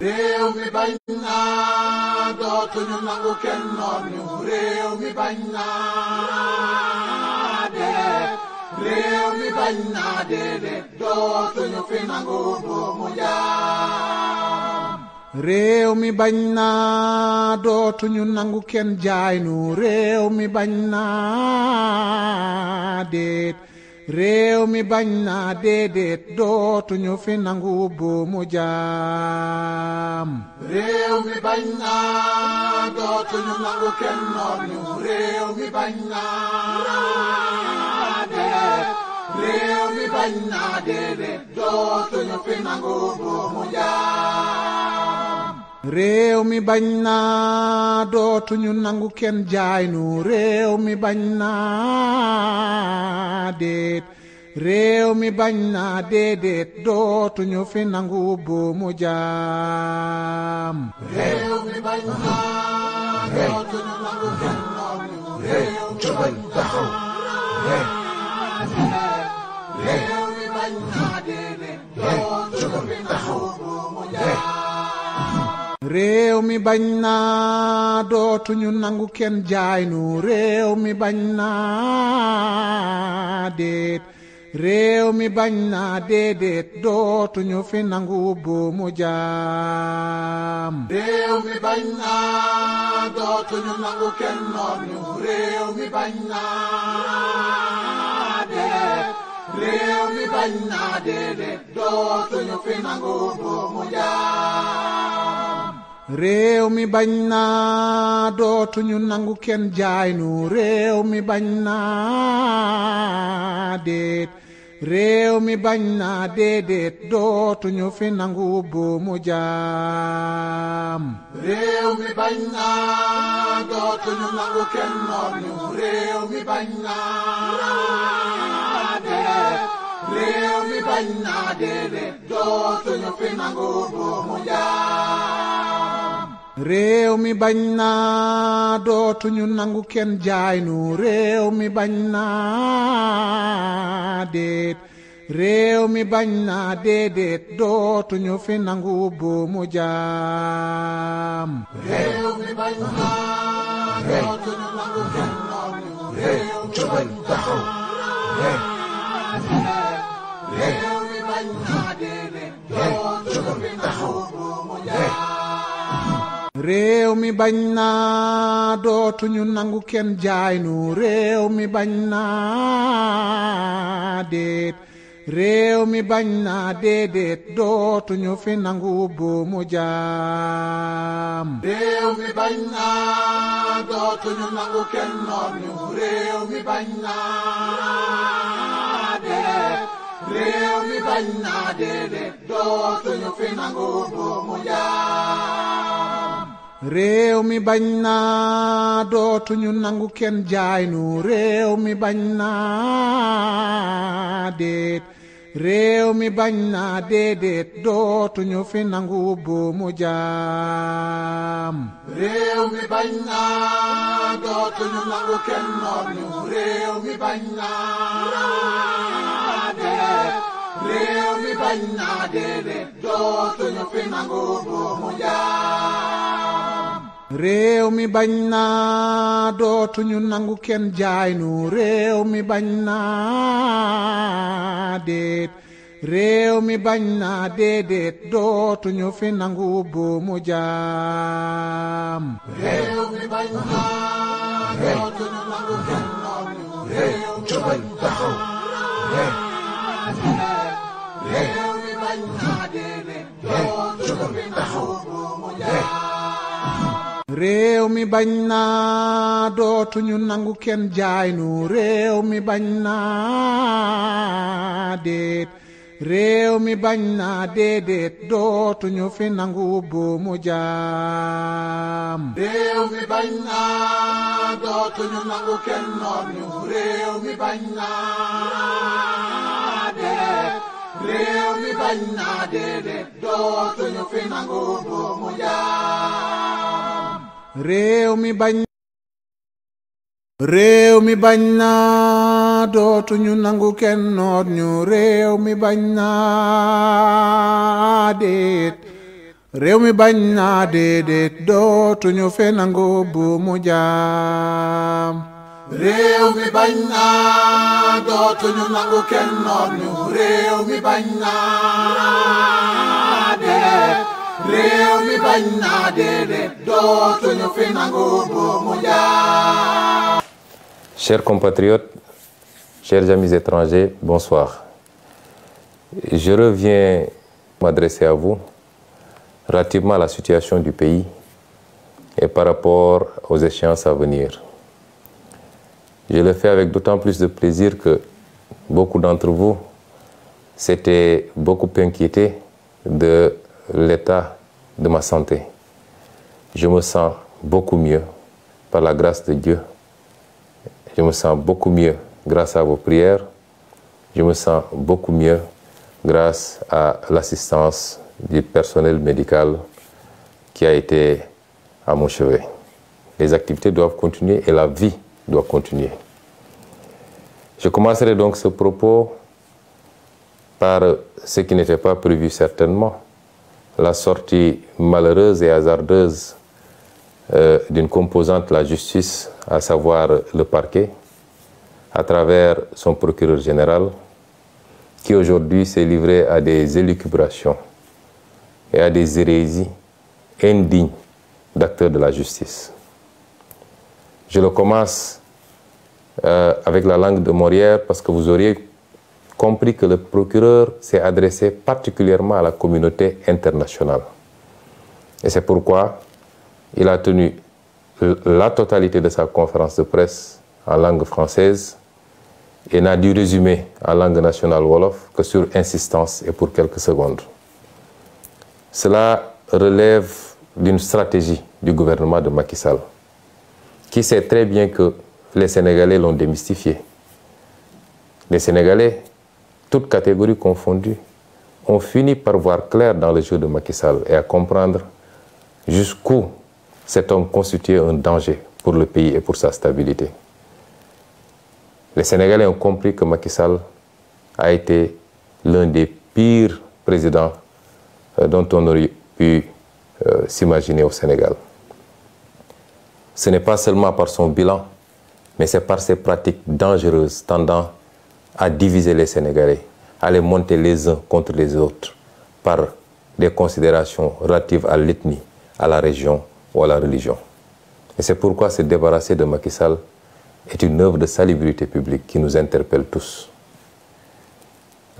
réew mi bañ naa dootuñu nangu kenn noon ñu réew mi bañ naa dee réew mi bañ naa déedéet dootuñu fi nangu buumu jaam réew mi bañ naa dootuñu nangu kenn jaay nu réew mi bañ naa déet réew mi bañ naa déedéet dootuñu fi nangu buumu jaam réew mi bañ naa dootuñu nangu kenn noon ñu réew mi bañ naa déet réew mi bañ naa déedéet dootuñu fi nangu buumu jaam réew mi bañ naa dootuñu nangu kenn jaay nu réew mi bañ naa déet réew mi bañ naa déedéet dootuñu fi nangu buumu jaam réew mi bañ naa dootuñu nangu kenn noon ñu réew mi bañ taxaw réew mi bañ naa déedéet dootuñu fi nangu buumu jaam réew mi bañ naa dootuñu nangu kenn jaay nu réew mi bañ naa déet réew mi bañ naa déedéet dootuñu fi nangu buumu jaam réew mi bañ naa dootuñu nangu kenn noon ñu réew mi bañ naa déet réew mi bañ naa déedéet dootuñu fi nangu buumu jaam réew mi bañ naa dootuñu nangu kenn jaay nu réew mi bañ naa déet réew mi bañ naa déedéet dootuñu fi nangu buumu jaam réew mi bañ naa dootuñu nangu kenn noon ñu réew mi bañ naa déet réew mi bañ naa déedéet dootuñu fi nangu buumu jaam réew mi bañ naa dootuñu nangu kenn jaay nu réew mi bañ naa déet réew mi bañ naa déedéet dootuñu fi nangu buumu jaam réew mi bañ naa dootuñu nangu kenn noon ñu réew mi bañ taxaw réew mi bañ naa déedéet dootuñu fi nangu buumu jaam réew mi bañ naa dootuñu nangu kenn jaay nu réew mi bañ naa déet réew mi bañ naa déedéet dootuñu fi nangu buumu jaam réew mi bañ naa dootuñu nangu kenn noon ñu réew mi bañ naa déet réew mi bañ naa déedéet dootuñu fi nangu buumu jaam réew mi bañ naa dootuñu nangu kenn jaay nu réew mi bañ naa déet réew mi bañ naa déedéet dootuñu fi nangu buumu jaam réew mi bañ naa dootuñu nangu kenn noon ñu réew mi bañ naa déet réew mi bañ naa déedéet dootuñu fi nangu buumu jaam réew mi bañ naa dootuñu nangu kenn jaay nu réew mi bañ naa déet réew mi bañ naa déedéet dootuñu fi nangu buumu jaam réew mi bañ naa dootuñu nangu kenn noon ñu réew mi bañ taxaw réew mi bañ naa déedéet dootuñu fi nangu buumu jaam réew mi bañ naa dootuñu nangu kenn jaay nu réew mi bañ naa déet réew mi bañ naa déedéet dootuñu fi nangu buumu jaam réew mi bañ naa dootuñu nangu kenn noon ñu réew mi bañ naa déet réew mi bañ naa déedéet dootuñu fi nangu buumu jaam réew mi bañ réew mi bañ naa dootuñu nangu kenn noot ñu réew mi bañ naa déet réew mi bañ naa déedéet dootuñu fi nangu buumu jaam. réew mi bañ naa dootuñu nangu kenn noot ñu. réew mi bañ naa déedéet. réew mi bañ naa déedéet dootuñu fi nangu buumu jaam. Chers compatriotes, chers amis étrangers, bonsoir. Je reviens m'adresser à vous relativement à la situation du pays et par rapport aux échéances à venir. Je le fais avec d'autant plus de plaisir que beaucoup d'entre vous s'étaient beaucoup inquiétés de l'état de ma santé. Je me sens beaucoup mieux par la grâce de Dieu. Je me sens beaucoup mieux grâce à vos prières. Je me sens beaucoup mieux grâce à l'assistance du personnel médical qui a été à mon chevet. Les activités doivent continuer et la vie doit continuer. Je commencerai donc ce propos par ce qui n'était pas prévu certainement, la sortie malheureuse et hasardeuse d'une composante de la justice, à savoir le parquet, à travers son procureur général, qui aujourd'hui s'est livré à des élucubrations et à des hérésies indignes d'acteurs de la justice. Je le commence avec la langue de Molière parce que vous auriez compris que le procureur s'est adressé particulièrement à la communauté internationale. Et c'est pourquoi il a tenu la totalité de sa conférence de presse en langue française et n'a dû résumer en langue nationale wolof que sur insistance et pour quelques secondes. Cela relève d'une stratégie du gouvernement de Macky Sall, qui sait très bien que les Sénégalais l'ont démystifié. Les Sénégalais, toutes catégories confondues, ont fini par voir clair dans le jeu de Macky Sall et à comprendre jusqu'où cet homme constituait un danger pour le pays et pour sa stabilité. Les Sénégalais ont compris que Macky Sall a été l'un des pires présidents dont on aurait pu s'imaginer au Sénégal. Ce n'est pas seulement par son bilan, mais c'est par ses pratiques dangereuses tendant à diviser les Sénégalais, à les monter les uns contre les autres par des considérations relatives à l'ethnie, à la région ou à la religion. Et c'est pourquoi se débarrasser de Macky Sall est une œuvre de salubrité publique qui nous interpelle tous.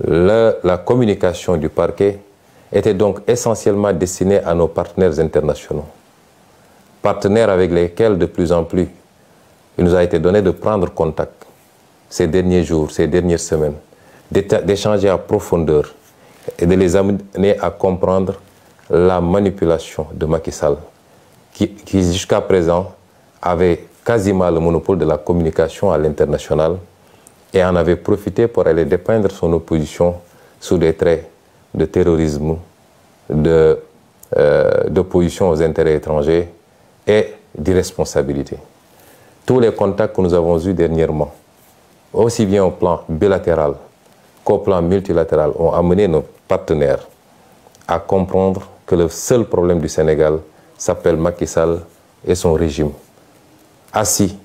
La communication du parquet était donc essentiellement destinée à nos partenaires internationaux, partenaires avec lesquels de plus en plus il nous a été donné de prendre contact ces derniers jours, ces dernières semaines, d'échanger à profondeur et de les amener à comprendre la manipulation de Macky Sall, qui jusqu'à présent avait quasiment le monopole de la communication à l'international et en avait profité pour aller dépeindre son opposition sous des traits de terrorisme, d'opposition aux intérêts étrangers et d'irresponsabilité. Tous les contacts que nous avons eus dernièrement, aussi bien au plan bilatéral qu'au plan multilatéral, ont amené nos partenaires à comprendre que le seul problème du Sénégal s'appelle Macky Sall et son régime, assis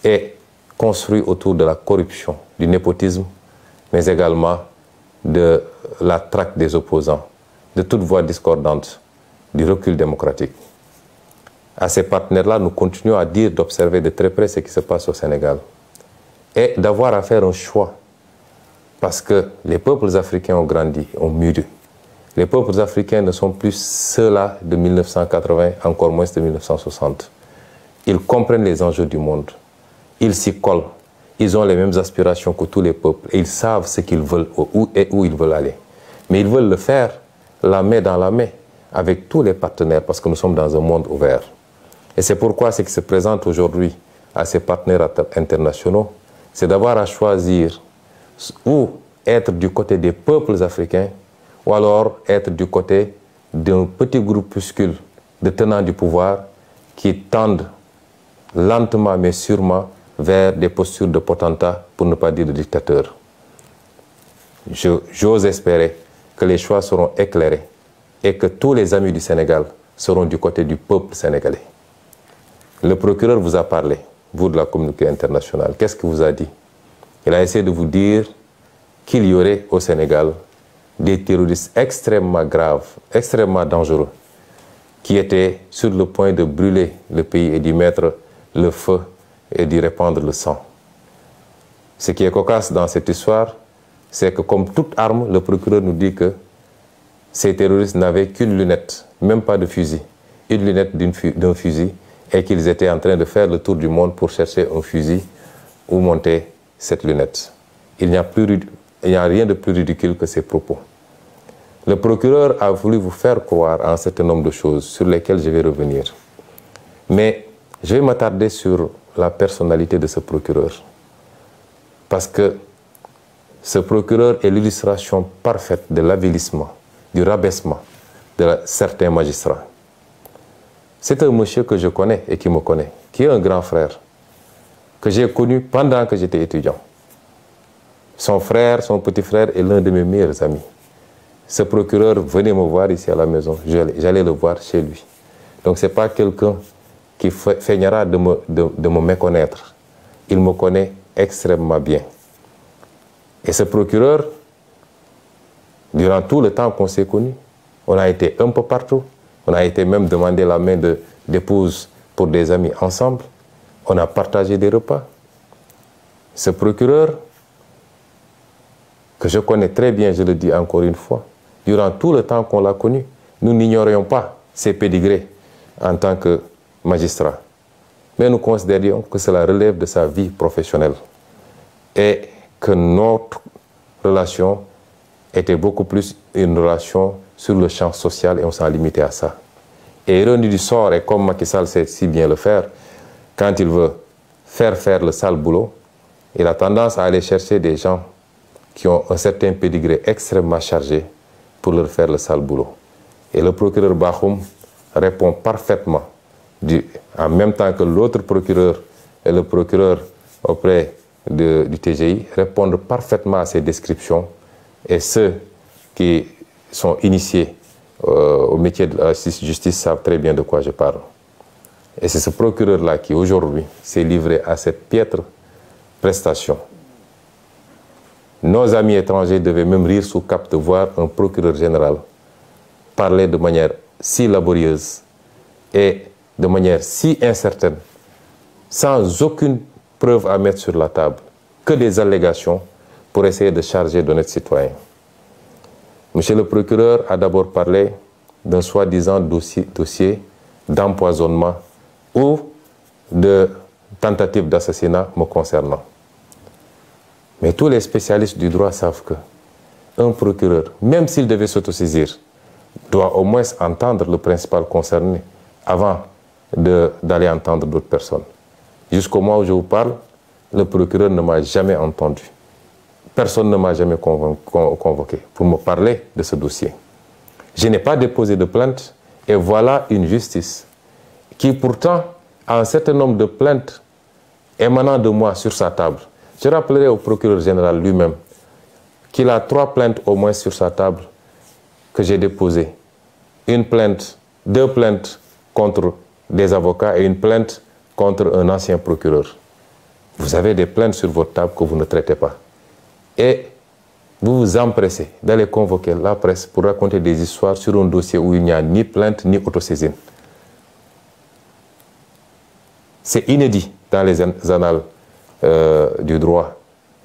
et construit autour de la corruption, du népotisme, mais également de la traque des opposants, de toute voix discordante, du recul démocratique. À ces partenaires-là, nous continuons à dire d'observer de très près ce qui se passe au Sénégal et d'avoir à faire un choix, parce que les peuples africains ont grandi, ont mûri. Les peuples africains ne sont plus ceux-là de 1980, encore moins de 1960. Ils comprennent les enjeux du monde, ils s'y collent, ils ont les mêmes aspirations que tous les peuples et ils savent ce qu'ils veulent où ils veulent aller. Mais ils veulent le faire la main dans la main avec tous les partenaires parce que nous sommes dans un monde ouvert. Et c'est pourquoi ce qui se présente aujourd'hui à ces partenaires internationaux, c'est d'avoir à choisir ou être du côté des peuples africains ou alors être du côté d'un petit groupuscule de tenants du pouvoir qui tendent lentement mais sûrement vers des postures de potentats, pour ne pas dire de dictateurs. J'ose espérer que les choix seront éclairés et que tous les amis du Sénégal seront du côté du peuple sénégalais. Le procureur vous a parlé, vous de la communauté internationale. Qu'est-ce qu'il vous a dit? Il a essayé de vous dire qu'il y aurait au Sénégal des terroristes extrêmement graves, extrêmement dangereux, qui étaient sur le point de brûler le pays et d'y mettre le feu et d'y répandre le sang. Ce qui est cocasse dans cette histoire, c'est que comme toute arme, le procureur nous dit que ces terroristes n'avaient qu'une lunette, même pas de fusil, une lunette d'un fusil, et qu'ils étaient en train de faire le tour du monde pour chercher un fusil où monter cette lunette. Il n'y a rien de plus ridicule que ces propos. Le procureur a voulu vous faire croire à un certain nombre de choses sur lesquelles je vais revenir. Mais je vais m'attarder sur la personnalité de ce procureur. Parce que ce procureur est l'illustration parfaite de l'avilissement, du rabaissement de certains magistrats. C'est un monsieur que je connais et qui me connaît, qui est un grand frère, que j'ai connu pendant que j'étais étudiant. Son frère, son petit frère est l'un de mes meilleurs amis. Ce procureur venait me voir ici à la maison, j'allais le voir chez lui. Donc ce n'est pas quelqu'un qui feignera de me méconnaître. Il me connaît extrêmement bien. Et ce procureur, durant tout le temps qu'on s'est connus, on a été un peu partout. On a été même demander la main d'épouse pour des amis ensemble. On a partagé des repas. Ce procureur, que je connais très bien, je le dis encore une fois, durant tout le temps qu'on l'a connu, nous n'ignorions pas ses pédigrés en tant que magistrat. Mais nous considérions que cela relève de sa vie professionnelle et que notre relation était beaucoup plus une relation sur le champ social et on s'en limitait à ça. Et ironie du sort, et comme Macky Sall sait si bien le faire, quand il veut faire le sale boulot, il a tendance à aller chercher des gens qui ont un certain pédigré extrêmement chargé pour leur faire le sale boulot. Et le procureur Bakhoum répond parfaitement, en même temps que l'autre procureur et le procureur auprès du TGI répondent parfaitement à ces descriptions, et ceux qui sont initiés au métier de la justice savent très bien de quoi je parle. Et c'est ce procureur-là qui aujourd'hui s'est livré à cette piètre prestation. Nos amis étrangers devaient même rire sous cap de voir un procureur général parler de manière si laborieuse et de manière si incertaine, sans aucune preuve à mettre sur la table, que des allégations pour essayer de charger d'honnêtes citoyens. Monsieur le procureur a d'abord parlé d'un soi-disant dossier d'empoisonnement ou de tentative d'assassinat me concernant. Mais tous les spécialistes du droit savent qu'un procureur, même s'il devait s'autosaisir, doit au moins entendre le principal concerné avant d'aller entendre d'autres personnes. Jusqu'au moment où je vous parle, le procureur ne m'a jamais entendu. Personne ne m'a jamais convoqué pour me parler de ce dossier. Je n'ai pas déposé de plainte et voilà une justice qui pourtant a un certain nombre de plaintes émanant de moi sur sa table. Je rappellerai au procureur général lui-même qu'il a 3 plaintes au moins sur sa table que j'ai déposées. Une plainte, 2 plaintes contre des avocats et une plainte contre un ancien procureur. Vous avez des plaintes sur votre table que vous ne traitez pas. Et vous vous empressez d'aller convoquer la presse pour raconter des histoires sur un dossier où il n'y a ni plainte ni autosaisine. C'est inédit dans les annales du droit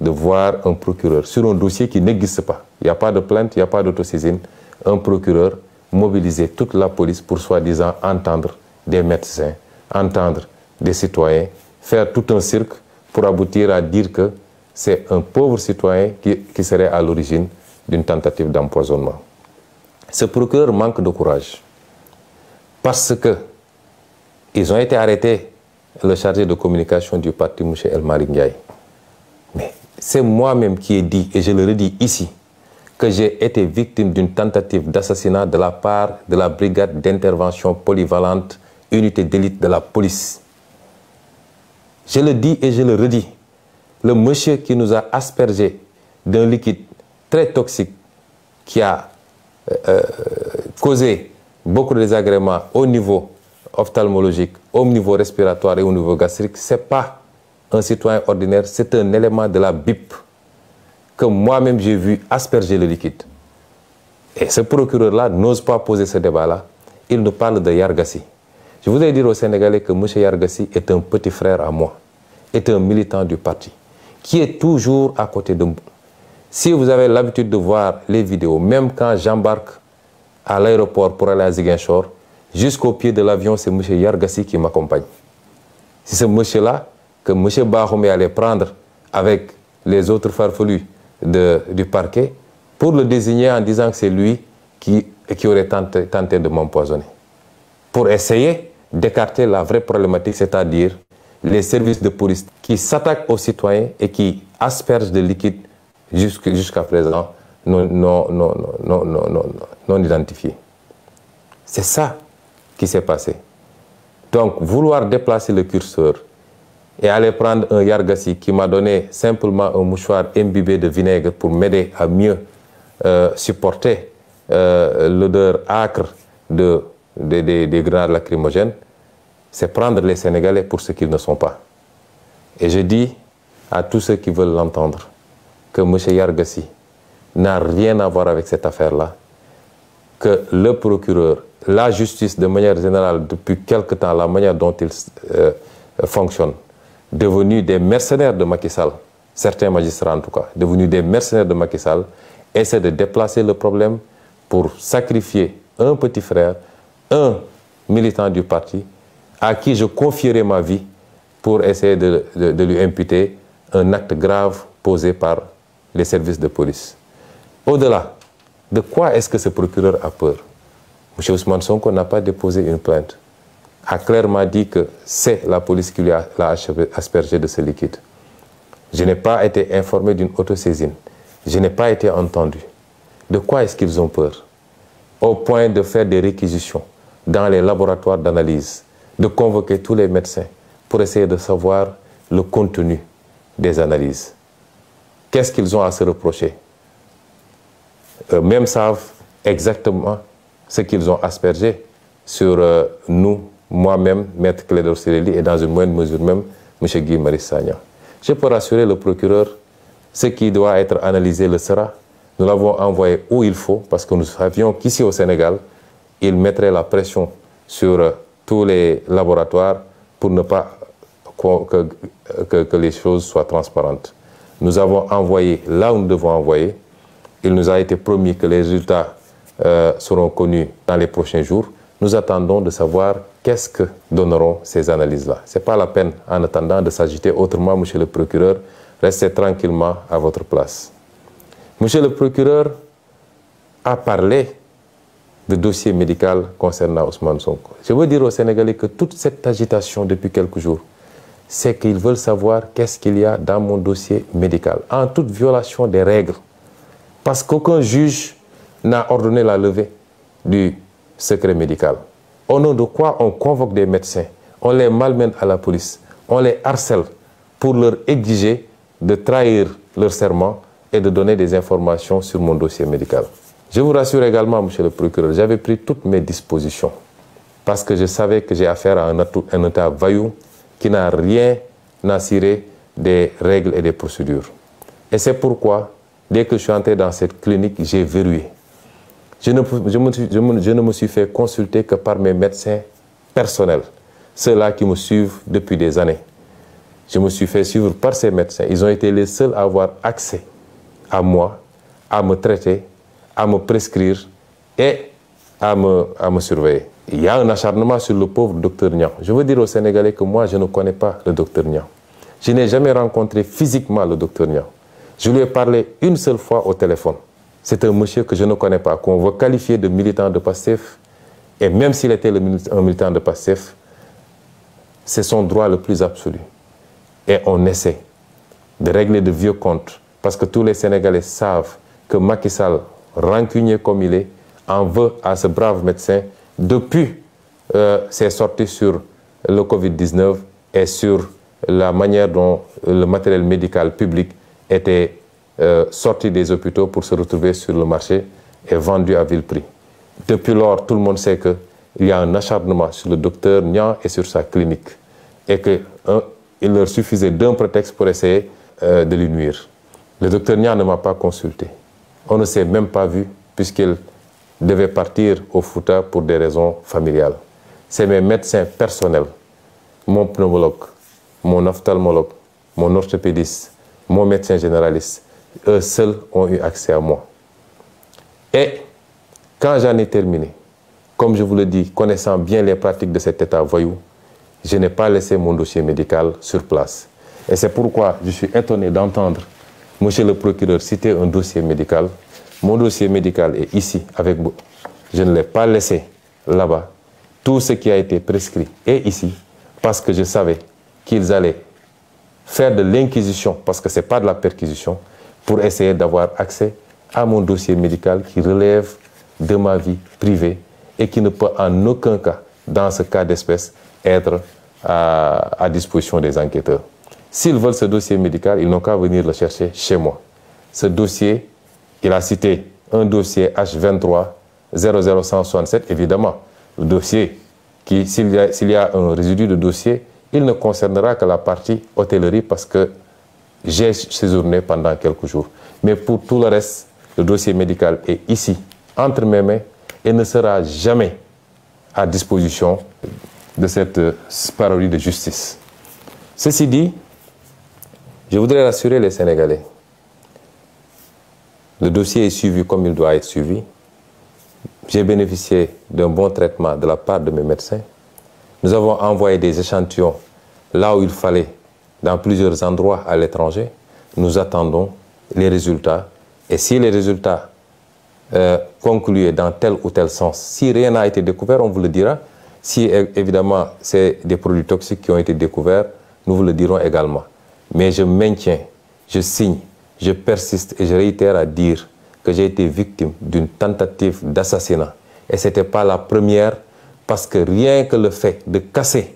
de voir un procureur sur un dossier qui n'existe pas. Il n'y a pas de plainte, il n'y a pas d'autosaisine. Un procureur mobiliser toute la police pour soi-disant entendre des médecins, entendre des citoyens, faire tout un cirque pour aboutir à dire que c'est un pauvre citoyen qui serait à l'origine d'une tentative d'empoisonnement. Ce procureur manque de courage parce que ils ont été arrêtés, le chargé de communication du parti, M. El Malick Ndiaye. Mais c'est moi-même qui ai dit, et je le redis ici, que j'ai été victime d'une tentative d'assassinat de la part de la brigade d'intervention polyvalente, unité d'élite de la police. Je le dis et je le redis. Le monsieur qui nous a aspergé d'un liquide très toxique qui a causer beaucoup de désagréments au niveau ophtalmologique, au niveau respiratoire et au niveau gastrique, ce n'est pas un citoyen ordinaire, c'est un élément de la BIP que moi-même j'ai vu asperger le liquide. Et ce procureur-là n'ose pas poser ce débat-là. Il nous parle de Yargassi. Je voudrais dire aux Sénégalais que M. Yargassi est un petit frère à moi, est un militant du parti, qui est toujours à côté de moi. Si vous avez l'habitude de voir les vidéos, même quand j'embarque à l'aéroport pour aller à Ziguinchor, jusqu'au pied de l'avion, c'est M. Yargassi qui m'accompagne. C'est ce monsieur-là que M. Bahoumé allait prendre avec les autres farfelus du parquet pour le désigner en disant que c'est lui qui aurait tenté de m'empoisonner. Pour essayer d'écarter la vraie problématique, c'est-à-dire les services de police qui s'attaquent aux citoyens et qui aspergent de liquide jusqu'à présent non identifiés. C'est ça qui s'est passé. Donc, vouloir déplacer le curseur et aller prendre un Yargassi qui m'a donné simplement un mouchoir imbibé de vinaigre pour m'aider à mieux supporter l'odeur âcre des grenades lacrymogènes, c'est prendre les Sénégalais pour ce qu'ils ne sont pas. Et je dis à tous ceux qui veulent l'entendre que M. Yargassi n'a rien à voir avec cette affaire-là, que le procureur, la justice de manière générale, depuis quelque temps, la manière dont ils fonctionnent, devenus des mercenaires de Macky Sall, certains magistrats en tout cas, devenus des mercenaires de Macky Sall, essaient de déplacer le problème pour sacrifier un petit frère, un militant du parti, à qui je confierai ma vie pour essayer de lui imputer un acte grave posé par les services de police. Au-delà, de quoi est-ce que ce procureur a peur? M. Ousmane Sonko n'a pas déposé une plainte, a clairement dit que c'est la police qui l'a aspergé de ce liquide. Je n'ai pas été informé d'une autosaisine. Je n'ai pas été entendu. De quoi est-ce qu'ils ont peur? Au point de faire des réquisitions dans les laboratoires d'analyse, de convoquer tous les médecins pour essayer de savoir le contenu des analyses. Qu'est-ce qu'ils ont à se reprocher? Eux-mêmes savent exactement ce qu'ils ont aspergé sur nous, moi-même, Maître Clédor Ciré Ly, et dans une moindre mesure même, M. Guy Marius Sagna. Je peux rassurer le procureur, ce qui doit être analysé le sera. Nous l'avons envoyé où il faut, parce que nous savions qu'ici au Sénégal, il mettrait la pression sur tous les laboratoires pour ne pas que les choses soient transparentes. Nous avons envoyé là où nous devons envoyer. Il nous a été promis que les résultats seront connus dans les prochains jours. Nous attendons de savoir qu'est-ce que donneront ces analyses-là. Ce n'est pas la peine, en attendant, de s'agiter autrement, monsieur le procureur. Restez tranquillement à votre place. Monsieur le procureur a parlé de dossier médical concernant Ousmane Sonko. Je veux dire aux Sénégalais que toute cette agitation depuis quelques jours, c'est qu'ils veulent savoir qu'est-ce qu'il y a dans mon dossier médical, en toute violation des règles. Parce qu'aucun juge n'a ordonné la levée du secret médical. Au nom de quoi on convoque des médecins, on les malmène à la police, on les harcèle pour leur exiger de trahir leur serment et de donner des informations sur mon dossier médical. Je vous rassure également, monsieur le procureur, j'avais pris toutes mes dispositions parce que je savais que j'ai affaire à un État vaillou qui n'a rien à cirer des règles et des procédures. Et c'est pourquoi, dès que je suis entré dans cette clinique, j'ai verrouillé. Je ne me suis fait consulter que par mes médecins personnels, ceux-là qui me suivent depuis des années. Je me suis fait suivre par ces médecins. Ils ont été les seuls à avoir accès à moi, à me traiter, à me prescrire et à me surveiller. Il y a un acharnement sur le pauvre docteur Niang. Je veux dire aux Sénégalais que moi, je ne connais pas le docteur Niang. Je n'ai jamais rencontré physiquement le docteur Niang. Je lui ai parlé une seule fois au téléphone. C'est un monsieur que je ne connais pas, qu'on veut qualifier de militant de Pastef. Et même s'il était un militant de Pastef, c'est son droit le plus absolu. Et on essaie de régler de vieux comptes. Parce que tous les Sénégalais savent que Macky Sall, rancunier comme il est, en veut à ce brave médecin depuis ses sorties sur le Covid-19 et sur la manière dont le matériel médical public était sorti des hôpitaux pour se retrouver sur le marché et vendu à vil prix. depuis lors, tout le monde sait qu'il y a un acharnement sur le docteur Niang et sur sa clinique. Et qu'il leur suffisait d'un prétexte pour essayer de lui nuire. Le docteur Niang ne m'a pas consulté. On ne s'est même pas vu puisqu'il devait partir au Fouta pour des raisons familiales. C'est mes médecins personnels, mon pneumologue, mon ophtalmologue, mon orthopédiste, mon médecin généraliste, eux seuls ont eu accès à moi. Et quand j'en ai terminé, comme je vous le dis, connaissant bien les pratiques de cet État voyou, je n'ai pas laissé mon dossier médical sur place. Et c'est pourquoi je suis étonné d'entendre monsieur le procureur citer un dossier médical. Mon dossier médical est ici avec vous. Je ne l'ai pas laissé là-bas. Tout ce qui a été prescrit est ici parce que je savais qu'ils allaient faire de l'inquisition, parce que ce n'est pas de la perquisition, pour essayer d'avoir accès à mon dossier médical qui relève de ma vie privée et qui ne peut en aucun cas, dans ce cas d'espèce, être à disposition des enquêteurs. S'ils veulent ce dossier médical, ils n'ont qu'à venir le chercher chez moi. Ce dossier, il a cité un dossier H23 00167, évidemment. Le dossier, s'il y a un résidu de dossier, il ne concernera que la partie hôtellerie parce que j'ai séjourné pendant quelques jours. Mais pour tout le reste, le dossier médical est ici, entre mes mains, et ne sera jamais à disposition de cette parodie de justice. Ceci dit, je voudrais rassurer les Sénégalais. Le dossier est suivi comme il doit être suivi. J'ai bénéficié d'un bon traitement de la part de mes médecins. Nous avons envoyé des échantillons là où il fallait, dans plusieurs endroits à l'étranger. Nous attendons les résultats. Et si les résultats concluaient dans tel ou tel sens, si rien n'a été découvert, on vous le dira. Si évidemment c'est des produits toxiques qui ont été découverts, nous vous le dirons également. Mais je maintiens, je signe, je persiste et je réitère à dire que j'ai été victime d'une tentative d'assassinat. Et ce n'était pas la première, parce que rien que le fait de casser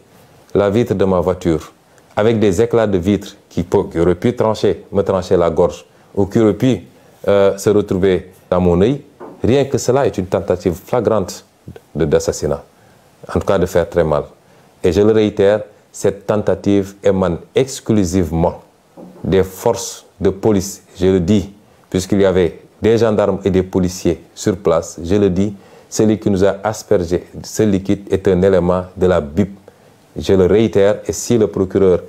la vitre de ma voiture avec des éclats de vitre qui auraient pu me trancher la gorge ou qui auraient pu se retrouver dans mon œil, rien que cela est une tentative flagrante d'assassinat. En tout cas de faire très mal. Et je le réitère, cette tentative émane exclusivement des forces de police. Je le dis, puisqu'il y avait des gendarmes et des policiers sur place, je le dis, celui qui nous a aspergé ce liquide est un élément de la BIP. Je le réitère, et si le procureur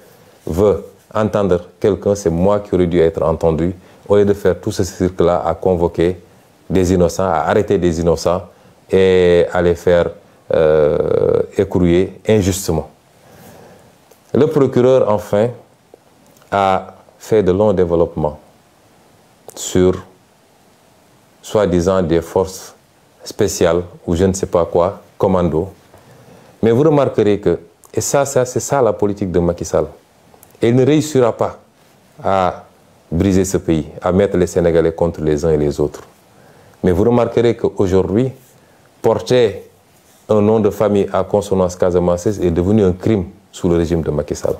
veut entendre quelqu'un, c'est moi qui aurais dû être entendu, au lieu de faire tout ce cirque-là à convoquer des innocents, à arrêter des innocents et à les faire écrouiller injustement. Le procureur, enfin, a fait de longs développements sur, soi-disant, des forces spéciales ou je ne sais pas quoi, commando. Mais vous remarquerez que, et ça c'est ça la politique de Macky Sall, et il ne réussira pas à briser ce pays, à mettre les Sénégalais contre les uns et les autres. Mais vous remarquerez qu'aujourd'hui, porter un nom de famille à consonance casamançaise est devenu un crime sous le régime de Macky Sall.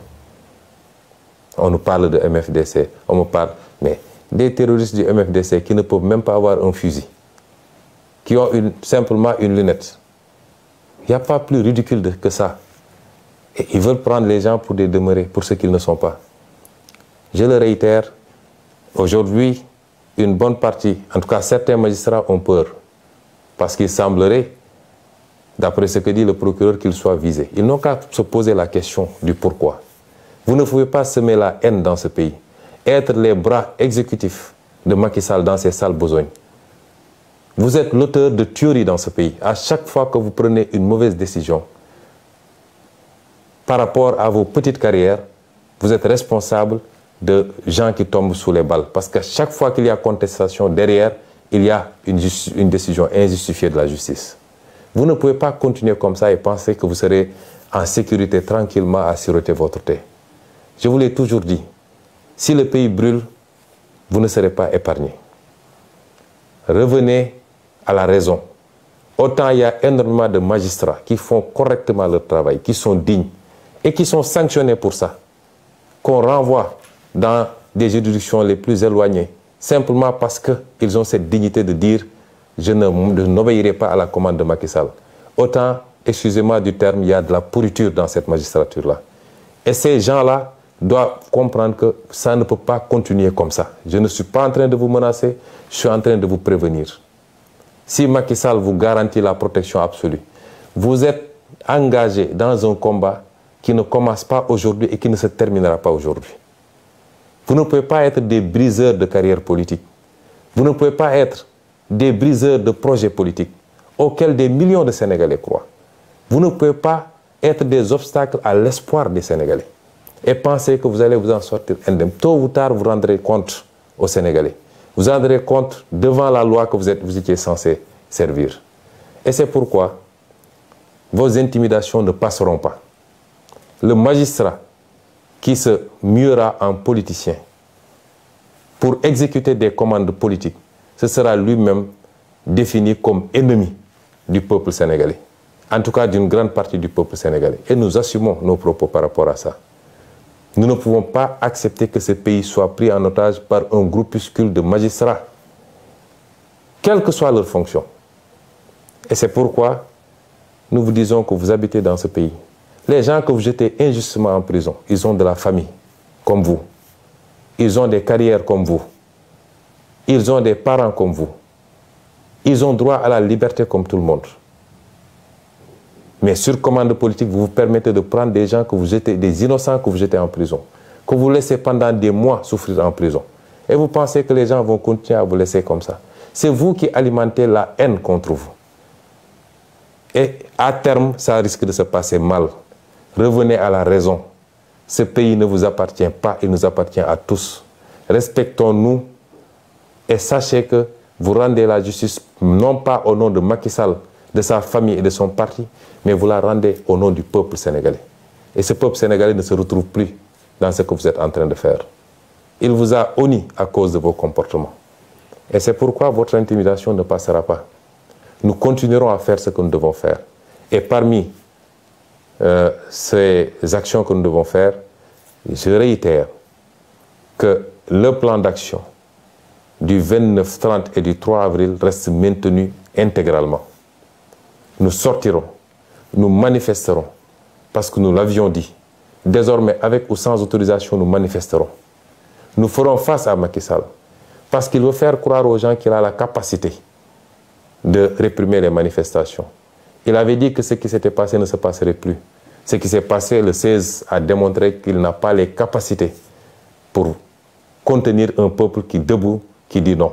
On nous parle de MFDC, on me parle, mais des terroristes du MFDC qui ne peuvent même pas avoir un fusil, qui ont simplement une lunette. Il n'y a pas plus ridicule que ça. Et ils veulent prendre les gens pour des demeurés, pour ce qu'ils ne sont pas. Je le réitère, aujourd'hui, une bonne partie, en tout cas certains magistrats ont peur, parce qu'il semblerait, d'après ce que dit le procureur, qu'ils soient visés. Ils n'ont qu'à se poser la question du pourquoi. Vous ne pouvez pas semer la haine dans ce pays, être les bras exécutifs de Macky Sall dans ces sales besognes. Vous êtes l'auteur de tueries dans ce pays. À chaque fois que vous prenez une mauvaise décision, par rapport à vos petites carrières, vous êtes responsable de gens qui tombent sous les balles. Parce qu'à chaque fois qu'il y a contestation derrière, il y a une décision injustifiée de la justice. Vous ne pouvez pas continuer comme ça et penser que vous serez en sécurité tranquillement à siroter votre thé. Je vous l'ai toujours dit, si le pays brûle, vous ne serez pas épargné. Revenez à la raison. Autant il y a énormément de magistrats qui font correctement leur travail, qui sont dignes et qui sont sanctionnés pour ça, qu'on renvoie dans des juridictions les plus éloignées, simplement parce qu'ils ont cette dignité de dire je n'obéirai pas à la commande de Macky Sall. Autant, excusez-moi du terme, il y a de la pourriture dans cette magistrature-là. Et ces gens-là doivent comprendre que ça ne peut pas continuer comme ça. Je ne suis pas en train de vous menacer, je suis en train de vous prévenir. Si Macky Sall vous garantit la protection absolue, vous êtes engagé dans un combat qui ne commence pas aujourd'hui et qui ne se terminera pas aujourd'hui. Vous ne pouvez pas être des briseurs de carrière politique. Vous ne pouvez pas être des briseurs de projets politiques auxquels des millions de Sénégalais croient. Vous ne pouvez pas être des obstacles à l'espoir des Sénégalais et penser que vous allez vous en sortir indemne. Tôt ou tard, vous rendrez compte aux Sénégalais. Vous rendrez compte devant la loi que vous étiez censé servir. Et c'est pourquoi vos intimidations ne passeront pas. Le magistrat qui se muera en politicien pour exécuter des commandes politiques, ce sera lui-même défini comme ennemi du peuple sénégalais. En tout cas, d'une grande partie du peuple sénégalais. Et nous assumons nos propos par rapport à ça. Nous ne pouvons pas accepter que ce pays soit pris en otage par un groupuscule de magistrats, quelle que soit leur fonction. Et c'est pourquoi nous vous disons que vous habitez dans ce pays. Les gens que vous jetez injustement en prison, ils ont de la famille, comme vous. Ils ont des carrières comme vous. Ils ont des parents comme vous. Ils ont droit à la liberté comme tout le monde. Mais sur commande politique, vous vous permettez de prendre des gens que vous jetez, des innocents que vous jetez en prison, que vous laissez pendant des mois souffrir en prison. Et vous pensez que les gens vont continuer à vous laisser comme ça. C'est vous qui alimentez la haine contre vous. Et à terme, ça risque de se passer mal. Revenez à la raison. Ce pays ne vous appartient pas, il nous appartient à tous. Respectons-nous et sachez que vous rendez la justice non pas au nom de Macky Sall, de sa famille et de son parti, mais vous la rendez au nom du peuple sénégalais. Et ce peuple sénégalais ne se retrouve plus dans ce que vous êtes en train de faire. Il vous a honni à cause de vos comportements. Et c'est pourquoi votre intimidation ne passera pas. Nous continuerons à faire ce que nous devons faire. Et parmi ces actions que nous devons faire, je réitère que le plan d'action du 29, 30 et du 3 avril reste maintenu intégralement. Nous sortirons, nous manifesterons, parce que nous l'avions dit. Désormais, avec ou sans autorisation, nous manifesterons. Nous ferons face à Macky Sall, parce qu'il veut faire croire aux gens qu'il a la capacité de réprimer les manifestations. Il avait dit que ce qui s'était passé ne se passerait plus. Ce qui s'est passé le 16 a démontré qu'il n'a pas les capacités pour contenir un peuple qui debout, qui dit non.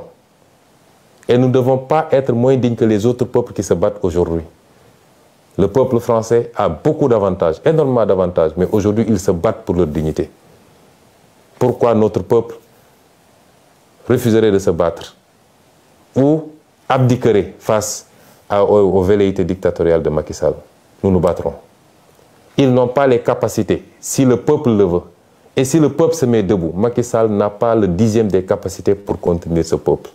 Et nous ne devons pas être moins dignes que les autres peuples qui se battent aujourd'hui. Le peuple français a beaucoup d'avantages, énormément d'avantages, mais aujourd'hui, ils se battent pour leur dignité. Pourquoi notre peuple refuserait de se battre ou abdiquerait face aux velléités dictatoriales de Macky Sall? Nous nous battrons. Ils n'ont pas les capacités, si le peuple le veut. Et si le peuple se met debout, Macky Sall n'a pas le 10e des capacités pour contenir ce peuple.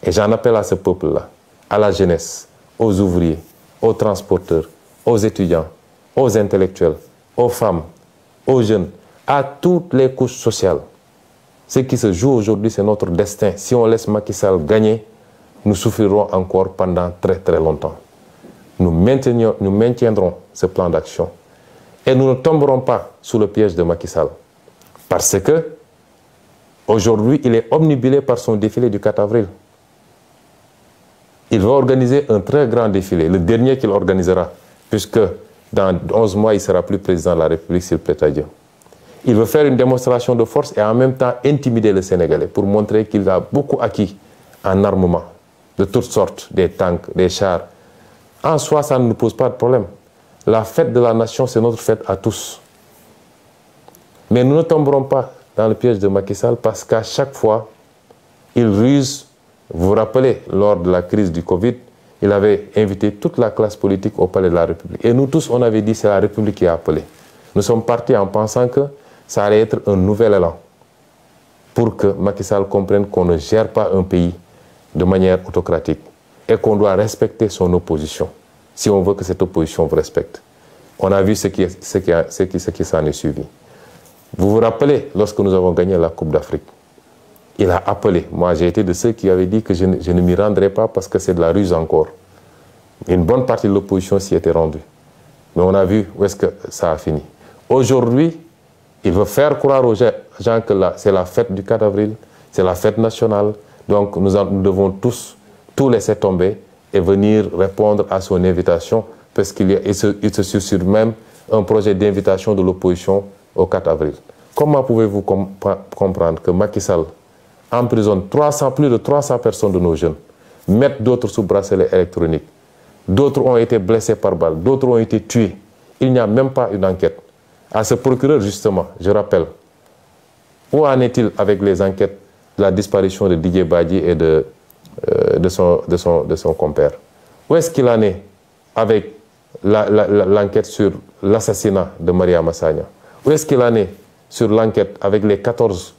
Et j'en appelle à ce peuple-là, à la jeunesse, aux ouvriers, aux transporteurs, aux étudiants, aux intellectuels, aux femmes, aux jeunes, à toutes les couches sociales. Ce qui se joue aujourd'hui, c'est notre destin. Si on laisse Macky Sall gagner, nous souffrirons encore pendant très très longtemps. Nous maintiendrons ce plan d'action et nous ne tomberons pas sous le piège de Macky Sall. Parce que aujourd'hui, il est omnibulé par son défilé du 4 avril. Il va organiser un très grand défilé, le dernier qu'il organisera, puisque dans 11 mois, il ne sera plus président de la République s'il plaît à Dieu. Il veut faire une démonstration de force et en même temps intimider le Sénégalais pour montrer qu'il a beaucoup acquis en armement, de toutes sortes, des tanks, des chars. En soi, ça ne nous pose pas de problème. La fête de la nation, c'est notre fête à tous. Mais nous ne tomberons pas dans le piège de Macky Sall parce qu'à chaque fois, il ruse. Vous vous rappelez, lors de la crise du Covid, il avait invité toute la classe politique au palais de la République. Et nous tous, on avait dit que c'est la République qui a appelé. Nous sommes partis en pensant que ça allait être un nouvel élan pour que Macky Sall comprenne qu'on ne gère pas un pays de manière autocratique et qu'on doit respecter son opposition, si on veut que cette opposition vous respecte. On a vu ce qui s'en est suivi. Vous vous rappelez, lorsque nous avons gagné la Coupe d'Afrique, il a appelé. Moi, j'ai été de ceux qui avaient dit que je ne m'y rendrai pas parce que c'est de la ruse encore. Une bonne partie de l'opposition s'y était rendue. Mais on a vu où est-ce que ça a fini. Aujourd'hui, il veut faire croire aux gens que c'est la fête du 4 avril, c'est la fête nationale. Donc nous devons tous tout laisser tomber et venir répondre à son invitation parce qu'il se susurre même un projet d'invitation de l'opposition au 4 avril. Comment pouvez-vous comprendre que Macky Sall emprisonne plus de 300 personnes de nos jeunes, mettent d'autres sous bracelet électronique, d'autres ont été blessés par balle, d'autres ont été tués. Il n'y a même pas une enquête. À ce procureur, justement, je rappelle, où en est-il avec les enquêtes de la disparition de Didier Badji et de son compère? Où est-ce qu'il en est avec l'enquête sur l'assassinat de Maria Massagna? Où est-ce qu'il en est sur l'enquête avec les 14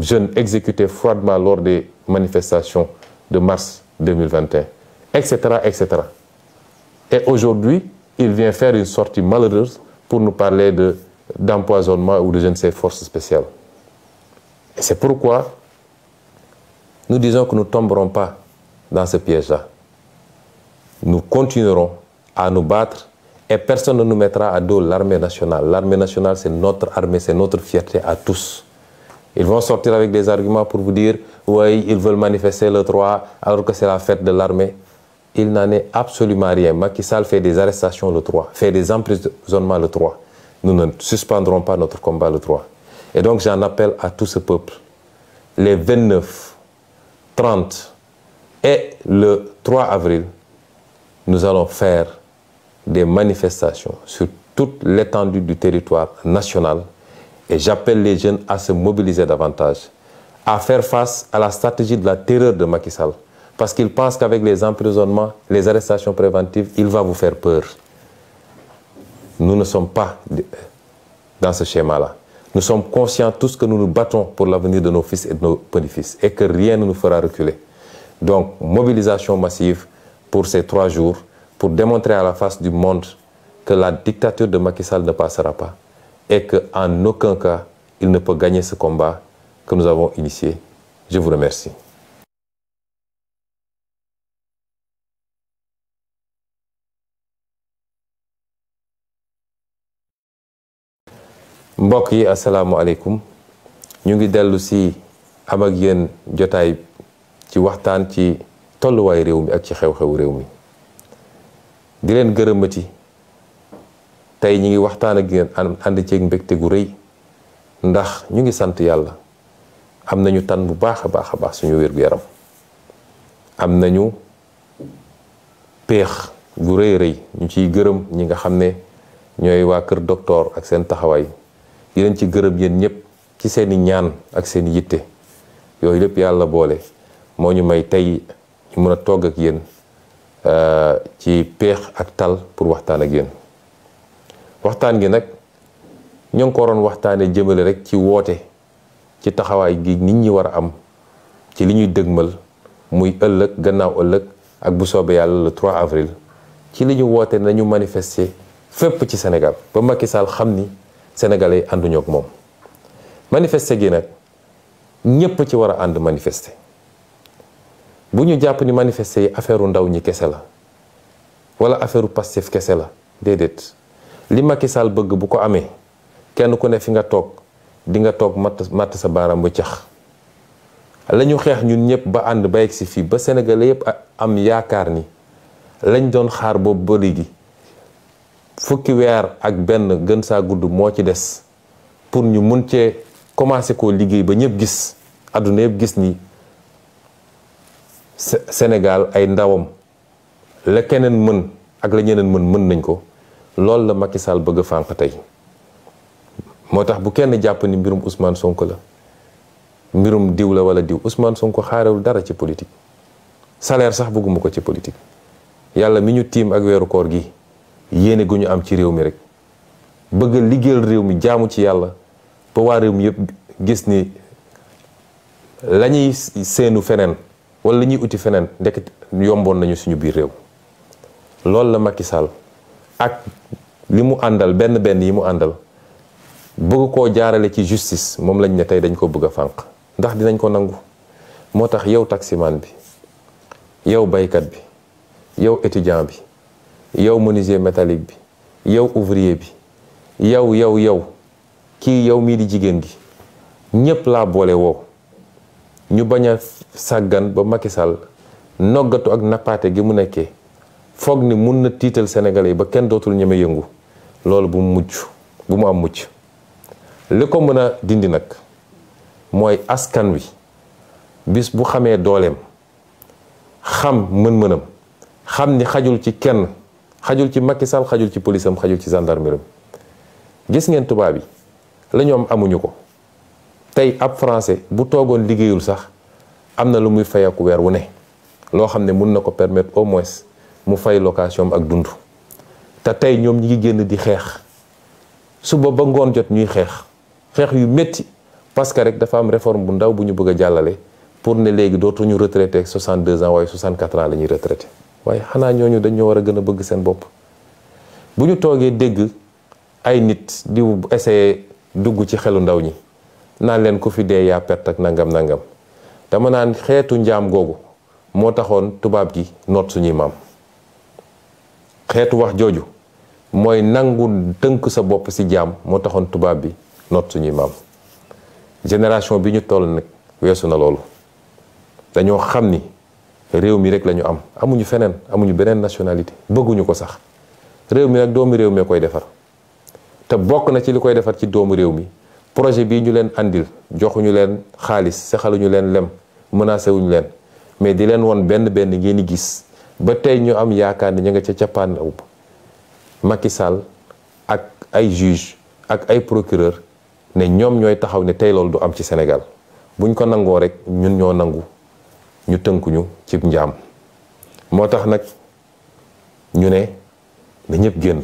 jeunes exécutés froidement lors des manifestations de mars 2021, etc., etc. Et aujourd'hui, il vient faire une sortie malheureuse pour nous parler d'empoisonnement ou de je ne sais forces spéciales. Et c'est pourquoi nous disons que nous ne tomberons pas dans ce piège-là. Nous continuerons à nous battre et personne ne nous mettra à dos l'armée nationale. L'armée nationale, c'est notre armée, c'est notre fierté à tous. Ils vont sortir avec des arguments pour vous dire « oui, ils veulent manifester le 3 alors que c'est la fête de l'armée ». Il n'en est absolument rien. Macky Sall fait des arrestations le 3, fait des emprisonnements le 3. Nous ne suspendrons pas notre combat le 3. Et donc j'en appelle à tout ce peuple. Les 29, 30 et le 3 avril, nous allons faire des manifestations sur toute l'étendue du territoire national. Et j'appelle les jeunes à se mobiliser davantage, à faire face à la stratégie de la terreur de Macky Sall. Parce qu'il pense qu'avec les emprisonnements, les arrestations préventives, il va vous faire peur. Nous ne sommes pas dans ce schéma-là. Nous sommes conscients tous que nous nous battons pour l'avenir de nos fils et de nos petits-fils et que rien ne nous fera reculer. Donc, mobilisation massive pour ces 3 jours, pour démontrer à la face du monde que la dictature de Macky Sall ne passera pas et qu'en aucun cas, il ne peut gagner ce combat que nous avons initié. Je vous remercie. mbokk yi asalaamualeykum ñu ngi dellu si am ak yéen jotaay ci waxtaan ci tolluwaay réew mi ak ci xew-xewu réew mi di leen gërëmati tey ñu ngi waxtaan ak yéen ànd ceeg mbégte gu rëy ndax ñu ngi sant yàlla am nañu tan bu baax a baax suñu wér-gu-yaram am nañu peex gu rëy ñu ciy gërëm ñi nga xam ne ñooy waa kër docteur ak seen taxawaay di leen ci gërëm yéen ñëpp ci seeni ñaan ak seeni yitte yooyu lépp yàlla boole moo ñu may tey ñu mën a togg ak yéen ci peex ak tal pour waxtaan ak yéen waxtaan gi nag ñoo ngi ko waroon waxtaane jëmale rek ci woote ci taxawaay gi nit ñi war a am ci li ñuy dëgmal muy ëllëg gannaaw ëllëg ak bu soobee yàlla le 3 avril ci li ñu woote nañu manifester fépp ci Sénégal ba Macky Sall xam ni Sénégalais yi ànduñoo ak moom manifester gi nag ñépp ci war a ànd manifester bu ñu jàpp ni manifester yi affaire ndaw ñi kese la wala affaire Pastef kese la déedéet li Macky Sall bëgg bu ko amee kenn ku ne fi nga toog di nga toog matt sa baaraam bu cax la ñu xeex ñun ñëpp ba ànd ba yegg si fii ba Sénégalais yëpp am yaakaar ni lañ doon xaar boobu ba léegi fukki weer ak benn gën saa gudd moo ci des pour ñu mun cee commencé koo liggéey ba ñëpp gis àdduna yëpp gis ni Sénégal ay ndawam la keneen mën ak la ñeneen mën nañ ko loolu la Macky Sall bëgg a fànq tey moo tax bu kenn jàpp ni mbirum Ousmane Sonko la mbirum diw la wala diw Ousmane Sonko xaarewul dara ci politique salaire sax bëgguma ko ci politique yàlla mi ñu tiim ak weeru koor gi yéene gu ñu am ci réew mi rek bëgg liggéeyal réew mi jaamu ci yàlla ba waa réew mi yëpp gis ni la ñuy seenu feneen wala la ñuy uti feneen ndekk yomboon nañu suñu biir réew loolu la Macky Sall ak li mu àndal benn yi mu àndal bëgg koo jaarale ci justice moom lañ ne tey dañ ko bëgg a fànq ndax dinañ ko nangu moo tax yow taximan bi, yow baykat bi, yow étudiant bi, yow menuisier métallique bi, yow ouvrier bi, yow kii yow mii di jigéen gi ñépp laa boole woo ñu bañ a sàggan ba Macky Sall noggatu ak nappaate gi mu nekkee foog ni mun na tiital Sénégalais yi ba kenn dootul ñeme yëngu. loolu bu mu am mucc li ko mën a dindi nag mooy askan wi bis bu xamee dooleem xam mën-mënam xam ni xajul ci kenn, xajul ci Macky Sall, xajul ci police am, xajul ci gendarmerie. gis ngeen tubaab yi la ñoom amuñu ko. tey ab français bu toogoon liggéeyul sax am na lu muy fayeeku weer wu ne loo xam ne mun na ko permettre au moins mu fay location ak dund. te tey ñoom ñi ngi génn di xeex suba ba ngoon jot ñuy xeex yu métti parce que rek dafa am réforme bu ndaw bu ñu bëgg a jàllale pour ne léegi dootuñu retraité 62 ans waaye 64 ans la ñuy retraité. waaye xanaa ñooñu dañoo war a gën a bëgg seen bopp. bu ñu toogee dégg ay nit di essayer dugg ci xelu ndaw ñi naan leen ku fi dee yaa perte ak nangam dama naan xeetu njaam googu moo taxoon tubaab gi noot suñuy maam. xeetu wax jooju mooy nangu tënk sa bopp ci jaam moo taxoon tubaab bi noot suñuy maam. génération bi ñu toll nag weesu na loolu dañoo xam ni réew mi rek la ñu am amuñu feneen, amuñu beneen nationalité, bëgguñu ko sax. réew mi nag doomu réew mi koy defar te bokk na ci li koy defar ci doomu réew mi projet bii ñu leen andil joxuñu leen xaalis, sexaluñu leen lem, menacé wuñu leen, mais di leen won benn ngeen di gis ba tey ñu am yaakaar ni ñu nga ca cappaandaw ba Macky Sall ak ay juge ak ay procureur ne ñoom ñooy taxaw ne tey loolu du am ci Sénégal. buñ ko nangoo rek ñun ñoo nangu ñu tënkuñu ci njaam. moo tax nag ñu ne na ñëpp génn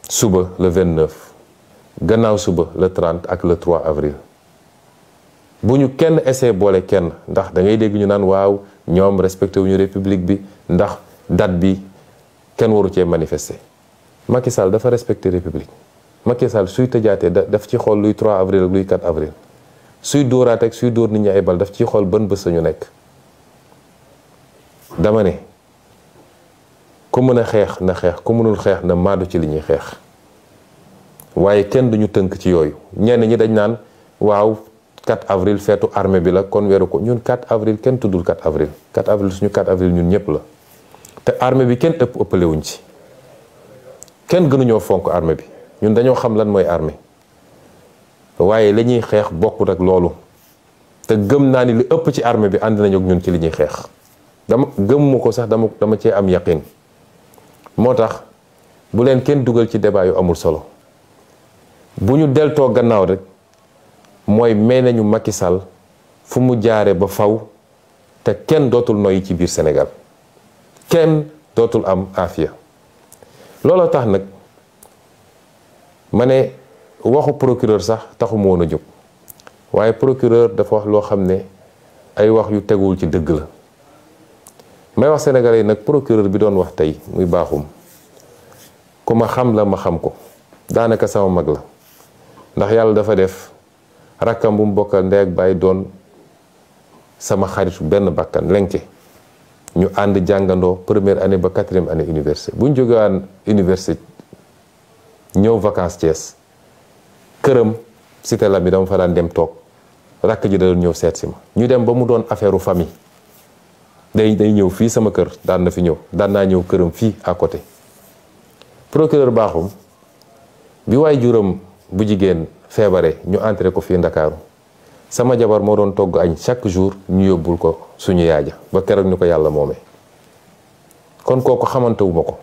suba le 29 gannaaw suba le 30 ak le 3 avril. bu ñu kenn essayé boole kenn ndax da ngay dégg ñu naan waaw ñoom respecté wuñu république bi ndax date bi kenn waru cee manifester. Macky Sall dafa respecté république. Macky Sall suy tëjaatee daf ci xool luy 3 avril ak luy 4 avril suy dóoraate ak suy dóor nit ñi ay bal daf ciy xool ban bés ñu nekk. dama ne ku mën a xeex na xeex ku mënul xeex na maadu ci li ñuy xeex waaye kenn duñu tënk ci yooyu. ñenn ñi dañ naan waaw 4 avril feetu armée bi la kon weeru ko ñun 4 avril kenn tuddul 4 avril 4 avril suñu 4 avril ñun ñëpp la te armée bi kenn ëppale wuñ ci kenn gënuñoo fonk armée bi ñun dañoo xam lan mooy armée waaye li ñuy xeex bokkut ak loolu te gëm naa ni li ëpp ci armée bi ànd nañu ak ñun ci li ñuy xeex dama gëmmu ko sax dama cee am yaqin. moo tax bu leen kenn dugal ci débat yu amul solo bu ñu deltoo gannaaw rek mooy may nañu Macky Sall fu mu jaare ba faw te kenn dootul noyyi ci biir Sénégal kenn dootul am afiya. looloo tax nag ma ne waxu procureur sax taxu ma woon a jóg waaye procureur dafa wax loo xam ne ay wax yu teguwul ci dëgg la. may wax sénégalais yi nag procureur bi doon wax tey muy baaxum ku ma xam la ma xam ko daanaka sama mag la ndax yàlla dafa def rakkam bu mu bokkal ndey ak baay doon sama xaritu benn bakkan lenke ñu ànd jàngandoo première année ba 4e année université. bu ñu jógewaan université ñëw vacances Thiès këram cité la bi dama fa daan dem toog rakk ji da doon ñëw seet si ma ñu dem ba mu doon affaire u famille. day ñëw fii sama kër daan na fi ñëw daan naa ñëw këram fii à côté. procureur baaxum bi waay juróom bu jigéen feebare ñu entré ko fii Ndakaaru sama jabar moo doon togg añ chaque jour ñu yóbbul ko suñu yaaja ba keroog ni ko yàlla moomee. kon kooku xamantewuma ko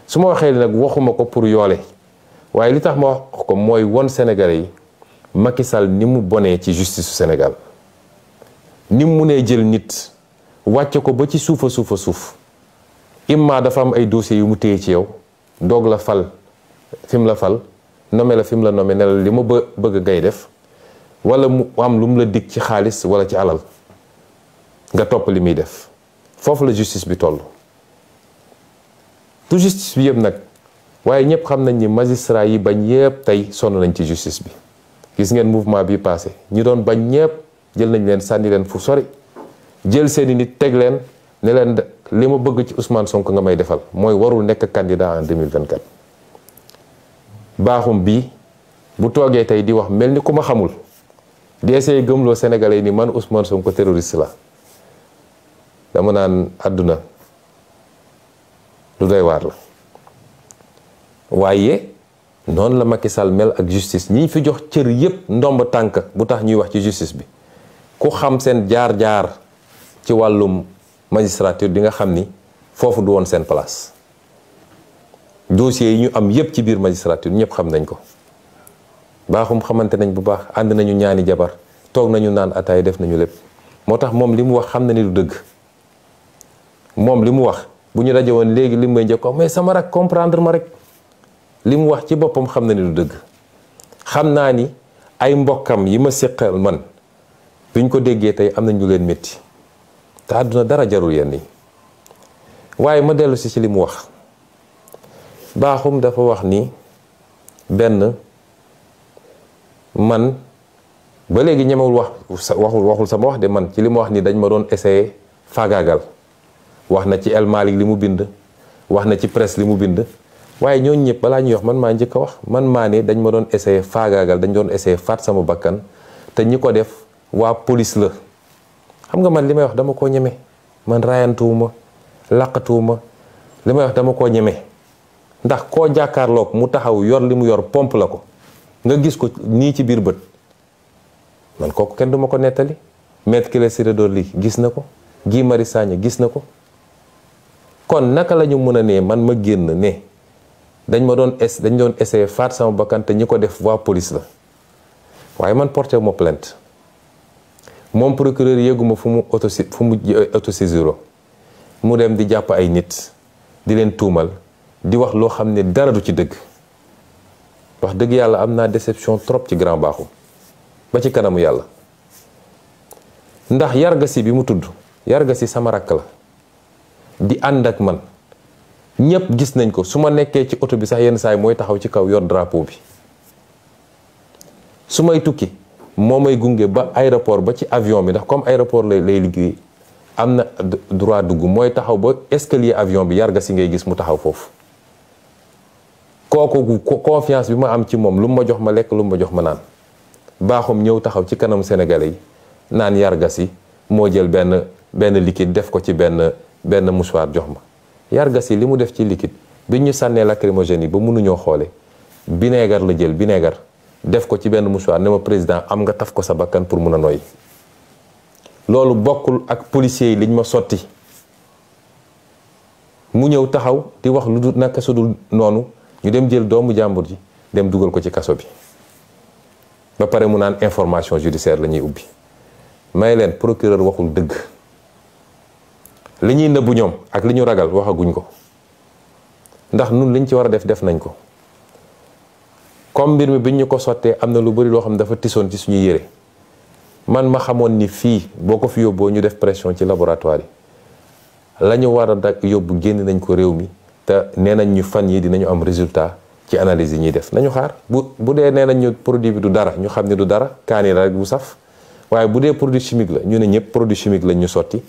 su ma waxee nag waxuma ko pour yoole waaye li tax ma wax ko mooy won Sénégalais yi Macky Sall ni mu bonee ci justice su Sénégal ni mu munee jël nit wàcce ko ba ci suuf imma dafa am ay dossiers yu mu téye ci yow doog la fal fi mu la fal nommé la fi mu la nommé ne la li ma bëgg ngay def wala mu am lu mu la dig ci xaalis wala ci alal nga topp li muy def. foofu la justice bi toll du justice bi yëpp nag waaye ñëpp xam nañ ni magistrat yi bañ yëpp tey sonn nañ ci justice bi. gis ngeen mouvement bi passé ñi doon bañ ñëpp jël nañ leen sànni leen fu sori jël seeni nit teg leen ne leen li ma bëgg ci Ousmane Sonko nga may defal mooy warul nekk candidat en 2024. Bakhoum bii bu toogee tey di wax mel ni ku ma xamul di essayer gëmloo Sénégalais ni man Ousmane Sonko terroriste la dama naan àdduna lu doy waar la. waaye noonu la Macky Sall mel ak justice ñi fi jox cër yépp ndomb tànk bu tax ñuy wax ci justice bi ku xam seen jaar-jaar ci wàllum magistrature di nga xam ni foofu du woon seen place. dossiers yi ñu am yépp ci biir magistrature ñëpp xam nañ ko. Bakhoum xamante nañ bu baax ànd nañu ñaani jabar toog nañu naan ataay def nañu lépp moo tax moom li mu wax xam na ni du dëgg. moom li mu wax bu ñu daje woon léegi li mu may njëkk ko mais sama rak comprendre ma rek li mu wax ci boppam xam na ni du dëgg. xam naa ni ay mbokkam yi ma séqal man buñ ko déggee tey am nañ lu leen métti te àdduna dara jarul yenn yi waaye ma dellu si ci li mu wax. Bakhoum dafa wax ni benn man ba léegi ñemewul waxul sama wax de man ci li mu wax ni dañ ma doon essayer faagaagal wax na ci El Malick li mu bind wax na ci presse li mu bind waaye ñooñu ñëpp balaa ñuy wax man maa njëkk a wax man maa ne dañ ma doon essayer faagaagal dañ doon essayer faat sama bakkan te ñi ko def waa police la. xam nga man li may wax dama koo ñeme man raayantuwuma laqatuwuma li may wax dama koo ñeme ndax koo jàkkaarloog mu taxaw yor li mu yor pompe la ko nga gis ko nii ci biir bët man kooku kenn duma ko nettali. Maître Ciré Clédor Ly gis na ko Guy Marius Sagna gis na ko kon naka la ñu mën a ne man ma génn ne dañ doon essayer faat sama bakkan te ñi ko def waa police la waaye man porté wu ma plainte moom procureur yéeguma fu mu autosaisir mu dem di jàpp ay nit di leen tuumal di wax loo xam ne dara du ci dëgg. wax dëgg yàlla am naa déception trop ci grand Bakhoum ba ci kanamu yàlla ndax Yargassi bi mu tudd Yargassi sama rakk la di ànd ak man ñépp gis nañ ko su ma nekkee ci oto bi sax yenn saa yi mooy taxaw ci kaw yor drapeau bi su may tukki moo may gunge ba aéroport ba ci avion bi ndax comme aéroport lay liggéey am na droit dugg mooy taxaw ba escalier avion bi Yargassi ngay gis mu taxaw foofu. kooku confiance bi ma am ci moom lu ma jox ma lekk lu ma jox ma naan Bakhoum ñëw taxaw ci kanam Sénégalais yi naan Yargassi moo jël benn liquide def ko ci benn mouchoir jox ma. Yargassi li mu def ci liquide bi ñu sànnee lacrymogène yi ba mënuñoo xoole vinaigre la jël vinaigre def ko ci benn mouchoir ne ma président am nga taf ko sa bakkan pour mun a noyyi. loolu bokkul ak policiers yi liñ ma sotti mu ñëw taxaw di wax lu dul naka su dul noonu. ñu dem jël doomu jàmbur ji dem dugal ko ci kaso bi ba pare mu naan information judiciaire la ñuy ubbi may leen procureur waxul dëgg li ñuy nëbbu ñoom ak li ñu ragal waxaguñ ko ndax nun liñ ci war a def nañ ko comme mbir mi biñ ñu ko sottee am na lu bari loo xam ne dafa tisoon ci suñuy yére man ma xamoon ni fii boo ko fi yóbboo ñu def pression ci laboratoire yi la ñu war a yóbbu génn nañ ko réew mi te nee nañ ñu fan yi dinañu am résultat ci analyse yi ñuy def nañu xaar bu dee nee nañ ñu produit bi du dara ñu xam ne du dara kaani la rek bu saf waaye bu dee produit chimique la ñu ne ñëpp produit chimique lañ ñu sotti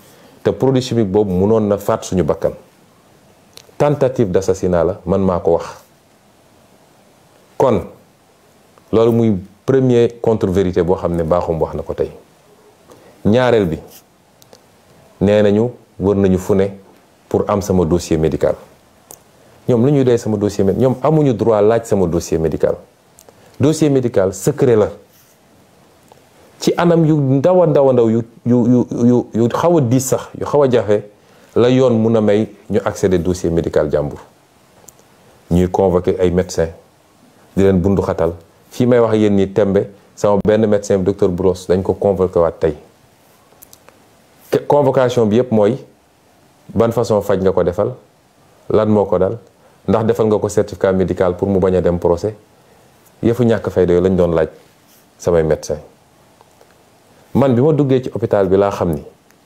te produit chimique boobu mënoon na faat suñu bakkan tentative d'assassinat la man maa ko wax. kon loolu muy premier contre-vérité boo xam ne Bakhoum wax na ko tey ñaareel bi nee nañu wër nañu fu ne pour am sama dossier médical. ñoom lu ñuy doy sama dossier médical ñoom amuñu droit laaj sama dossier médical secret la ci anam yu ndaw a ndaw yu xaw a diis sax yu xaw a jafe la yoon mun a may ñu accéder dossier médical jàmbur ñuy convoquer ay médecins di leen bundu xatal fii may wax yéen nii tembe sama benn médecin bi docteur Bouros dañ ko convoqué waat tey convocation bi yépp mooy ban façon faj nga ko defal lan moo ko dal ndax defal nga ko certificat médical pour mu bañ a dem procès yëfu ñàkk fayda yooyu lañ doon laaj samay médecin man bi ma duggee ci hôpital bi laa xam ni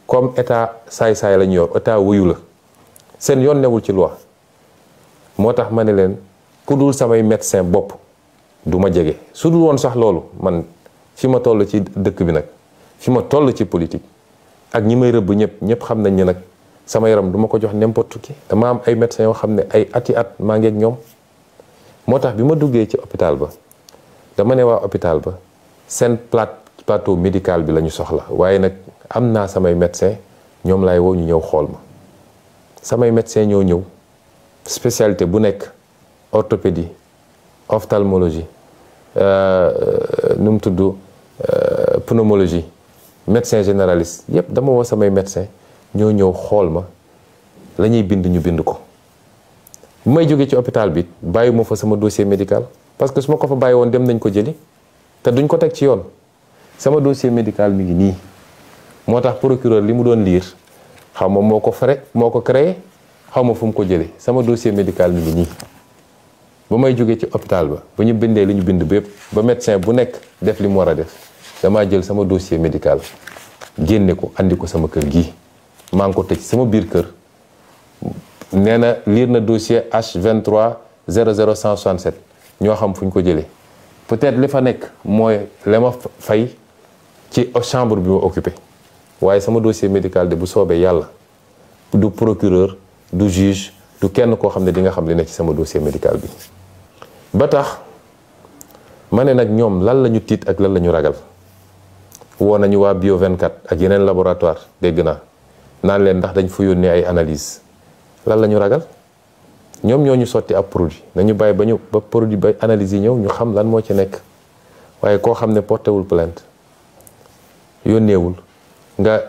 comme état saay-saay la ñu yor état wuyu la seen yoon newul ci loi moo tax ma ne leen ku dul samay médecin bopp du ma jege su dul woon sax loolu man fi ma toll ci dëkk bi nag fi ma toll ci politique ak ñi may rëbb ñëpp xam nañ ne nag sama yaram du ma ko jox n'importe qui. dama am ay médecins yoo xam ne ay ati at maa ngi ak ñoom moo tax bi ma duggee ci hôpital ba dama ne waa hôpital ba seen plateau médical bi la ñu soxla waaye nag am naa samay médecins ñoom laay woo ñu ñëw xool ma samay médecins ñoo ñëw spécialité bu nekk orthopédie ophtalmologie nu mu tudd pneumologie médecin généraliste yépp dama woo samay médecins ñoo ñëw xool ma la ñuy bind ñu bind ko bu may jógee ci hôpital bi bàyyi ma fa sama dossier médical parce que su ma ko fa bàyyi woon dem nañ ko jëli te duñ ko teg ci yoon sama dossier médical mi ngi nii moo tax procureur li mu doon lire xaw ma moo ko créé xaw ma fu mu ko jëlee sama dossier médical mi ngi nii ba may jógee ci hôpital ba ñu bindee li ñu bind bépp ba médecin bu nekk def li mu war a def damaa jël sama dossier médical génne ko andi ko sama kër gii maa ngi ko tëj sama biir kër nee na lire na dossier H23 00167 ñoo xam fu ñu ko jëlee peut-être li fa nekk mooy la ma fay ci chambre bi ma occupé waaye sama dossier médical de bu soobee yàlla du procureur du juge du kenn koo xam ne di nga xam li nekk ci sama dossier médical bi ba tax ma ne nag ñoom lan la ñu tiit ak lan la ñu ragal woo nañu waa Bio 24 ak yeneen laboratoire dégg naa naan leen ndax dañ fa yónnee ay analyse lan la ñu ragal ñoom ñoo ñu sotti ab produit nañu bàyyi ba produit ba analyse yi ñëw ñu xam lan moo ci nekk waaye koo xam ne portéwul plainte yónneewul nga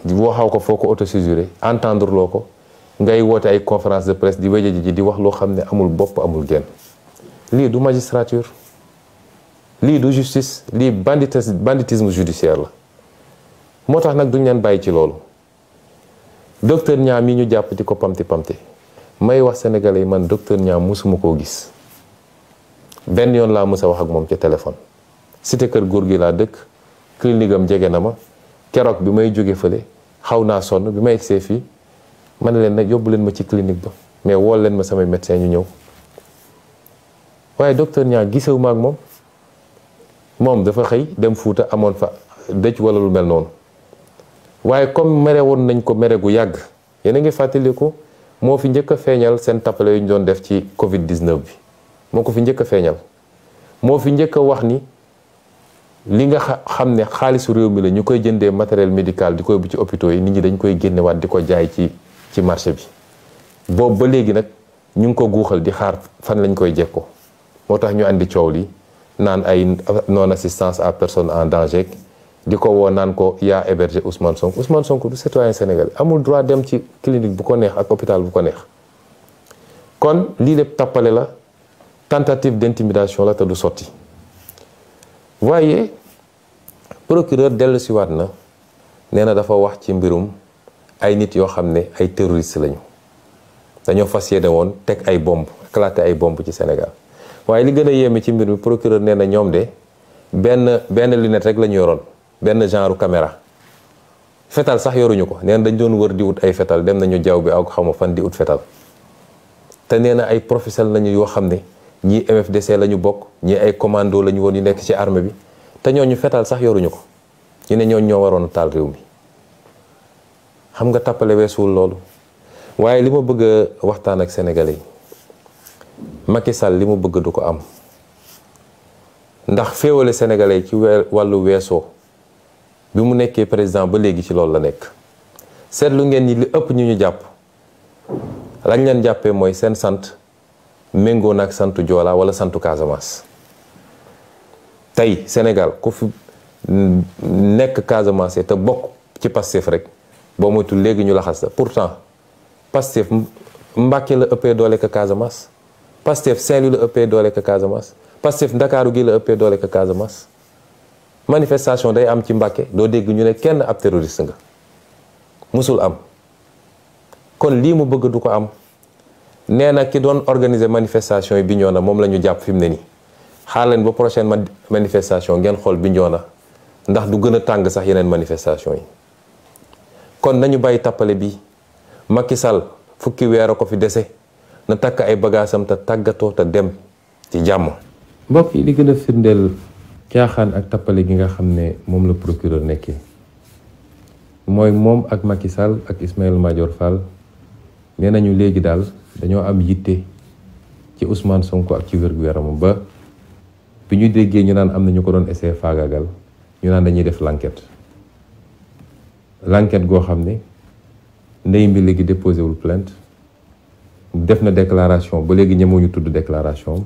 waxaw ko foo ko autosaisiré entendre loo ko ngay woote ay conférence de presse di wéjë ji di wax loo xam ne amul bopp amul genn lii du magistrature lii du justice lii banditisme judiciaire la moo tax nag duñ leen bàyyi ci loolu docteur Niang mi ñu jàpp di ko pamti may wax sénégalais yi man docteur Niang musuma koo gis benn yoon laa mës a wax ak moom ci téléphone cité kër góor gi laa dëkk clinique am jege na ma keroog bi may jóge fële xaw naa sonn bi may egsee fii ma ne leen nag yóbbu leen ma ci clinique ba mais wool leen ma samay médecin ñu ñëw waaye docteur Niang gisewu ma ak moom dafa xëy dem Fuuta amoon fa dëj wala lu mel noonu waaye comme mere woon nañ ko mere gu yàgg yéen a ngi fàttaliku moo fi njëkk a feeñal seen tappale yu ñu doon def ci Covid 19 bi moo ko fi njëkk a feeñal moo fi njëkk a wax ni li nga xam ne xaalisu réew mi la ñu koy jëndee matériel médical di koy bu ci hôpitaux yi nit ñi dañ koy génnewaat di ko jaay ci marché bi boobu ba léegi nag ñu ngi ko guuxal di xaar fan lañ koy jekkoo moo tax ñu andi coow li naan ay non assistance à personne en danger di ko woo naan ko yaa hébergé Ousmane Sonko du citoyen sénégalais amul droit dem ci clinique bu ko neex ak hôpital bu ko neex kon lii lépp tappale la tentative d'intimidation la te du sotti waaye procureur dellu si waat na nee na dafa wax ci mbirum ay nit yoo xam ne ay terroristes lañu dañoo fas yéene woon teg ay bomb éclater ay bomb ci Sénégal waaye li gën a yéeme ci mbir mi procureur nee na ñoom de benn lunette rek la ñu yoroon benn genre caméra fetal sax yoruñu ko nee na dañ doon wër di wut ay fetal dem nañu jaww bi ak xawma fan di ut fetal te nee na ay professionnels lañu yoo xam ne ñii MFDC la ñu bokk ñii ay commando la ñu woon yu nekk ci armée bi te ñooñu fetal sax yoruñu ko ñu ne ñooñu ñoo waroon taal réew mi xam nga tappale weesuwul loolu waaye li ma bëgg a waxtaan ak sénégalais yi Macky Sall li mu bëgg du ko am ndax féewale sénégalais yi ci wàllu weesoo bi mu nekkee président ba léegi ci loolu la nekk seetlu ngeen ni li ëpp ñu jàpp lañ leen jàppee mooy seen sant méngoo na ak santu Joola wala santu Casamance tey Sénégal ku fi nekk Casamance te bokk ci Pastef rek boo moytul léegi ñu laxas la pourtant Pastef Mbàkke la ëppee doole ka Casamance Pastef Saint-Louis la ëppee doole ka Casamance Pastef Ndakaaru gi la ëppee doole ka Casamance manifestation day am ci Mbàkke doo dégg ñu ne kenn ab terroriste nga musul am kon lii mu bëgg du ko am nee na ki doon organiser manifestation yi Bignona moom la ñu jàpp fi mu ne nii xaar leen ba prochaine manifestation ngeen xool Bignona ndax du gën a tàng sax yeneen manifestation yi kon nañu bàyyi tappale bi Macky Sall fukki weer a ko fi dese na takk ay bagaasam te tàggatoo te dem ci jàmm. mbokk yi li gën a firndeel caaxaan ak tappale gi nga xam ne moom la procureur nekkee mooy moom ak Macky Sall ak Ismaïla Madior Fall nee nañu léegi daal dañoo am yitte ci Ousmane Sonko ak ci wér-gu-yaramam ba bi ñu déggee ñu naan am na ñu ko doon essayer faagaagal ñu naan dañuy def l'enquête goo xam ne ndey mbi léegi déposé wul plainte def na déclaration ba léegi ñemewuñu tudd déclaration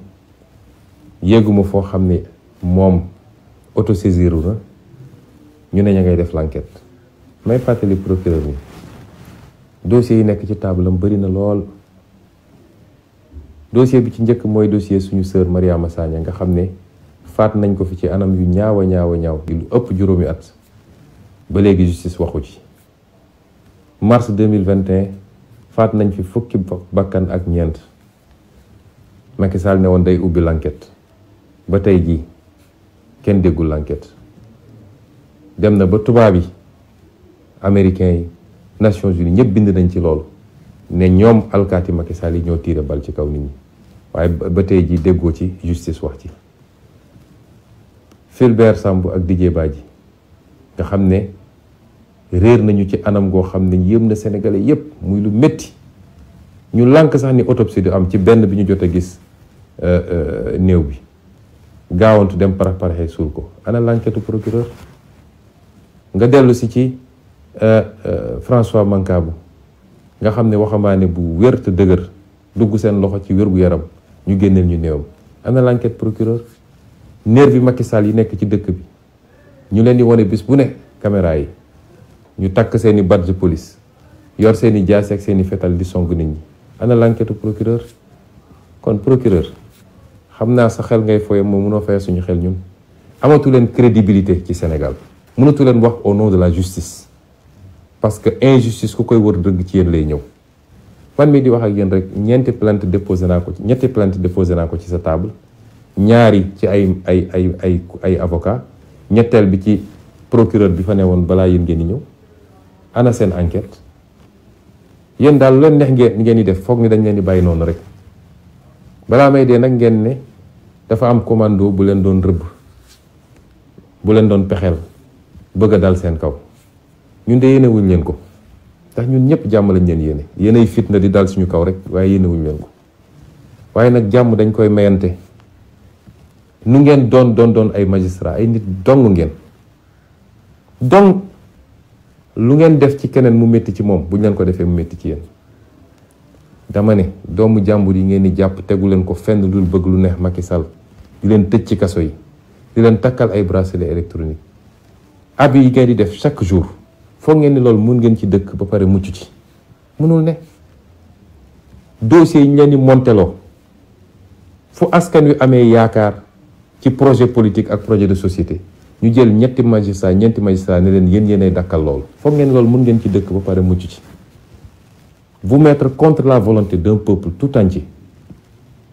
yéeguma foo xam ne moom autosaisiru na ñu ne ña ngay def l'enquête may fàttali procureur ni dossier yi nekk ci table am bëri na lool. dossier bi ci njëkk mooy dossier suñu sœur Mariama Sagna nga xam ne faat nañ ko fi ci anam yu ñaaw yi lu ëpp juróomi at ba léegi justice waxu ci. mars 2021 faat nañ fi fukki bakkan ak ñeent Macky Sall ne woon day ubbi l'enquête ba tey jii kenn déggul l'enquête dem na ba tubaab yi américains yi Nations Unies ñëpp bind nañ ci loolu ne ñoom alkaati Macky Sall yi ñoo tiire bal ci kaw nit ñi waaye ba tey jii déggoo ci justice wax ci. Fulbert Sambou ak Didier Badji nga xam ne réer nañu ci anam goo xam ne yéem na Sénégalais yépp muy lu métti ñu lànk sax ni autopsie du am ci benn bi ñu jot a gis néew bi gaawantu dem paraxee suul ko ana l'enquête procureur. nga dellu si ci François Mancabou nga xam ne waxambaane bu wér te dëgër dugg seen loxo ci wér-gu-yaram ñu génneel ñu néewam ana l'enquête procureur. nervi Macky Sall yi nekk ci dëkk bi ñu leen di wane bis bu ne caméra yi ñu takk seeni badge police yor seeni jaasi ak seeni fetal di song nit ñi ana l'enquête procureur. kon procureur xam naa sa xel ngay foye moom mënoo fay suñu xel ñun amatu leen crédibilité ci Sénégal mënatu leen wax au nom de la justice parce que injustice ku koy wër dëgg ci yéen lay ñëw. man mi di wax ak yéen rek ñetti plainte déposé naa ko ci sa table. ñaari ci ay avocat ñetteel bi ci procureur bi fa ne woon balaa yéen ngeen di ñëw ana seen enquête yéen daal leen neex ngeen di def foog ni dañ leen di bàyyi noonu rek balaa may dee nag ngeen ne dafa am commando bu leen doon rëbb bu leen doon pexeel bëgg a dal seen kaw ñun de yéenewuñ leen ko ndax ñun ñëpp jàmm lañ leen yéenay fitna di dal suñu kaw rek waaye yéenewuñ leen ko waaye nag jàmm dañ koy mayante. nu ngeen doon ay magistrat ay nit dong ngeen donc lu ngeen def ci keneen mu métti ci moom bu ñu leen ko defee mu métti ci yéen dama ne doomu jàmbur yi ngeen di jàpp tegu leen ko fenn dul bëgg lu neex Macky Sall di leen tëj ci kaso yi di leen takkal ay bracelet électronique ab yi ngeen di def chaque jour foog ngeen ni loolu mun ngeen ci dëkk ba pare mucc ci mënul ne dossiers yi ñu leen di monteloo fu askan wi amee yaakaar ci projet politique ak projet de société ñu jël ñeenti magistrat ne leen yéenay dakkal loolu foog ngeen loolu mun ngeen ci dëkk ba pare mucc ci vous mettre contre la volonté d'un peuple tout entier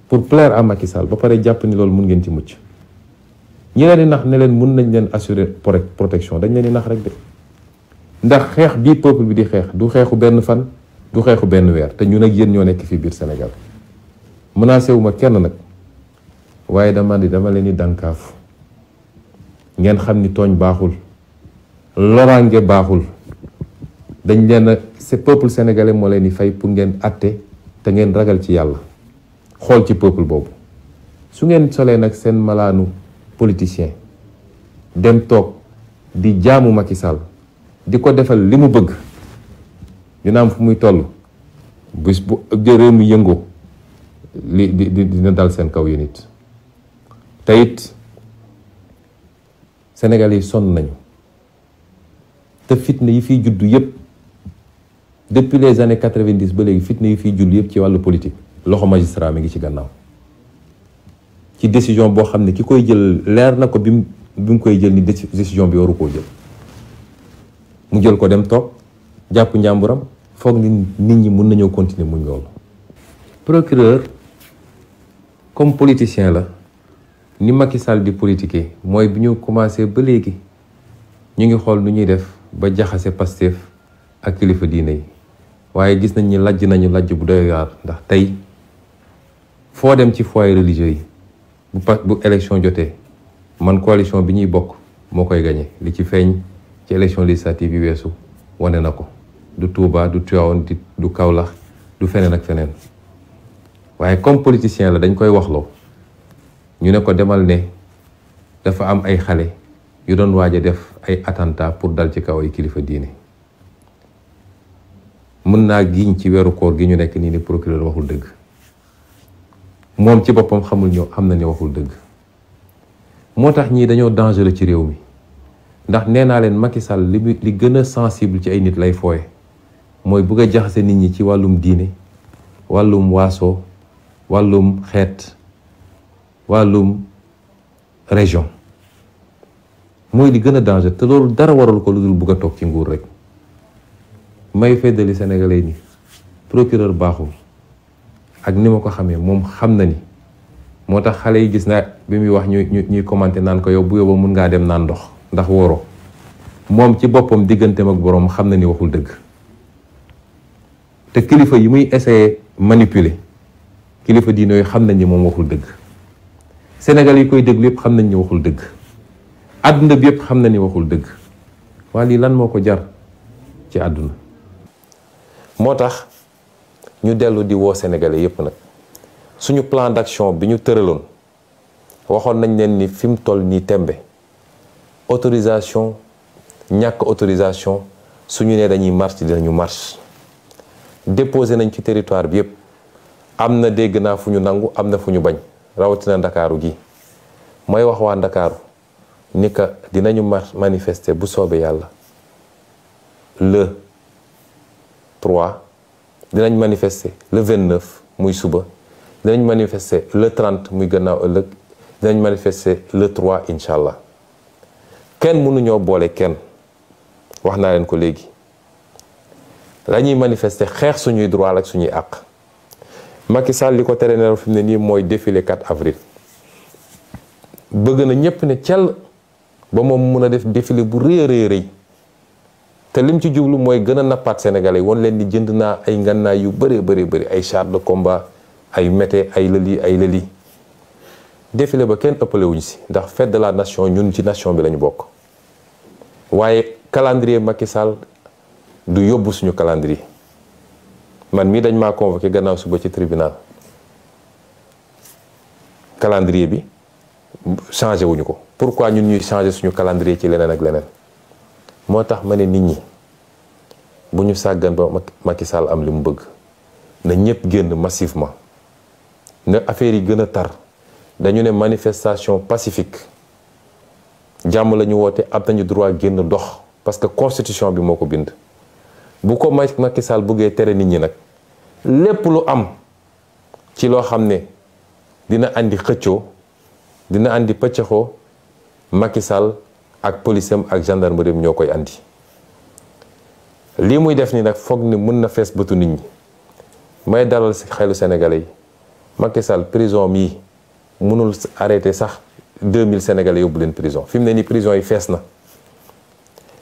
pour plaire à Macky Sall ba pare jàpp ni loolu mun ngeen ci mucc ñi leen di nax ne leen mun nañ leen assurer protection dañ leen di nax rek de ndax xeex bii peuple bi di xeex du xeexu benn fan du xeexu benn weer te ñun ak yéen ñoo nekk fii biir Sénégal menacé wu ma kenn nag waaye dama leen di dànkaafu ngeen xam ni tooñ baaxul loraange baaxul dañ leen ce peuple sénégalais moo leen di fay pour ngeen atte te ngeen ragal ci yàlla xool ci peuple boobu su ngeen solee nag seen malaanu politicien dem toog di jaamu Macky Sall di ko defal li mu bëgg dina am fu muy toll bis bu réew mi yëngoo dina dal seen kaw yéen it te it Sénégal yi sonn nañu te fitna yi fiy juddu yépp depuis les années 90 ba léegi fitna yi fiy juddu yépp ci wàllu politique loxo magistrat mi ngi ci gannaaw ci décision boo xam ne ki koy jël leer na ko bi mu koy jël ni décision bi waru koo jël mu jël ko dem toog jàpp njàmburam foog ni nit ñi mun nañoo continuer muñ loolu. procureur comme politicien la ni Macky Sall di politiquer mooy bi ñu commencé ba léegi ñu ngi xool nu ñuy def ba jaxase Pastef ak kilifa diine yi waaye gis nañ ni lajj nañu lajj bu doy waar ndax tey foo dem ci foyer religieux yi bu élection jotee man coalition bi ñuy bokk moo koy gagné li ci feeñ ci élection législative yi weesu wane na ko du Touba du Tivaouane du Kaolack du feneen ak feneen waaye comme politicien la dañ koy waxloo ñu ne ko demal ne dafa am ay xale yu doon waaj a def ay attentat pour dal ci kaw ay kilifa diine mën naa giñ ci weeru koor gi ñu nekk nii ni procureur waxul dëgg moom ci boppam xamul ñoo xam na ne waxul dëgg moo tax ñii dañoo dangereux ci réew mi ndax nee naa leen Macky Sall li gën a sensible ci ay nit lay fooye mooy bëgg a jaxase nit ñi ci wàllum diine wàllum waaso wàllum xeet wàllum région mooy li gën a danger te loolu dara waral ko lu dul bëgg a toog ci nguur rek may feddali sénégalais ni procureur baaxul ak ni ma ko xamee moom xam na ni moo tax xale yi gis naa bi muy wax ñuy commenté naan ko yow bu yóbba mun ngaa dem naan ndox ndax wóoroo moom ci boppam digganteem ak boroom xam na ni waxul dëgg te kilifa yi muy essayé manipuler kilifa diine yooyu xam nañ ni moom waxul dëgg Sénégal yi koy déglu yëpp xam nañ ni waxul dëgg àdduna bi yëpp xam na ni waxul dëgg waa lii lan moo ko jar ci àdduna moo tax ñu dellu di woo sénégalais yëpp nag suñu plan d'action bi ñu tëraloon waxoon nañ leen ni fi mu toll nii tembe autorisation ñàkk autorisation suñu nee dañuy marche dinañu marche déposé nañ ci territoire bi yëpp am na dégg naa fu ñu nangu am na fu ñu bañ rawatina ndakaaru gi mooy wax waa ndakaaru ni ka dinañu manifester bu soobee yàlla le 3 dinañ manifester le 29 muy suba dinañ manifester le 30 muy gannaaw ëllëg dinañ manifester le 3 incha allah kenn mënuñoo boole kenn wax naa leen ko léegi la ñuy manifester xeex suñuy droit ak suñuy àq Macky Sall li ko tere nelaw fi mu ne nii mooy défilé 4 avril bëgg na ñépp ne cel ba moom mun a def défilé bu rëy a rëy te lim ci jublu mooy gën a nappaat sénégalais won leen ni jënd naa ay ngannaay yu bëri ay chars de combat ay mété ay lëli défilé ba kenn ëppale wuñ si ndax fête de la nation ñun ci nation bi lañu bokk waaye calendrier Macky Sall du yóbbu suñu calendrier man mii dañ maa convoqué gannaaw suba ci tribunal calendrier bi changé wuñu ko pourquoi ñun ñuy changé suñu calendrier ci leneen ak leneen moo tax ma ne nit ñi bu ñu sàggan ba Macky Sall am li mu bëgg na ñëpp génn massivement na affaire yi gën a tar dañu ne manifestation pacifique jàmm la ñu woote am nañu droit génn dox parce que constitution bi moo ko bind bu ko Macky Sall buggee tere nit ñi nag lépp lu am ci loo xam ne dina andi xëccoo dina andi pëccëxoo Macky Sall ak policeam ak gendarmerie ñoo koy andi lii muy def ni nag foog ni mën na fees bëtu nit ñi may dalal si xelu sénégalais yi Macky Sall prison mii mënul arrêté sax 2000 sénégalais yóbbu leen prison fi mu ne nii prison yi fees na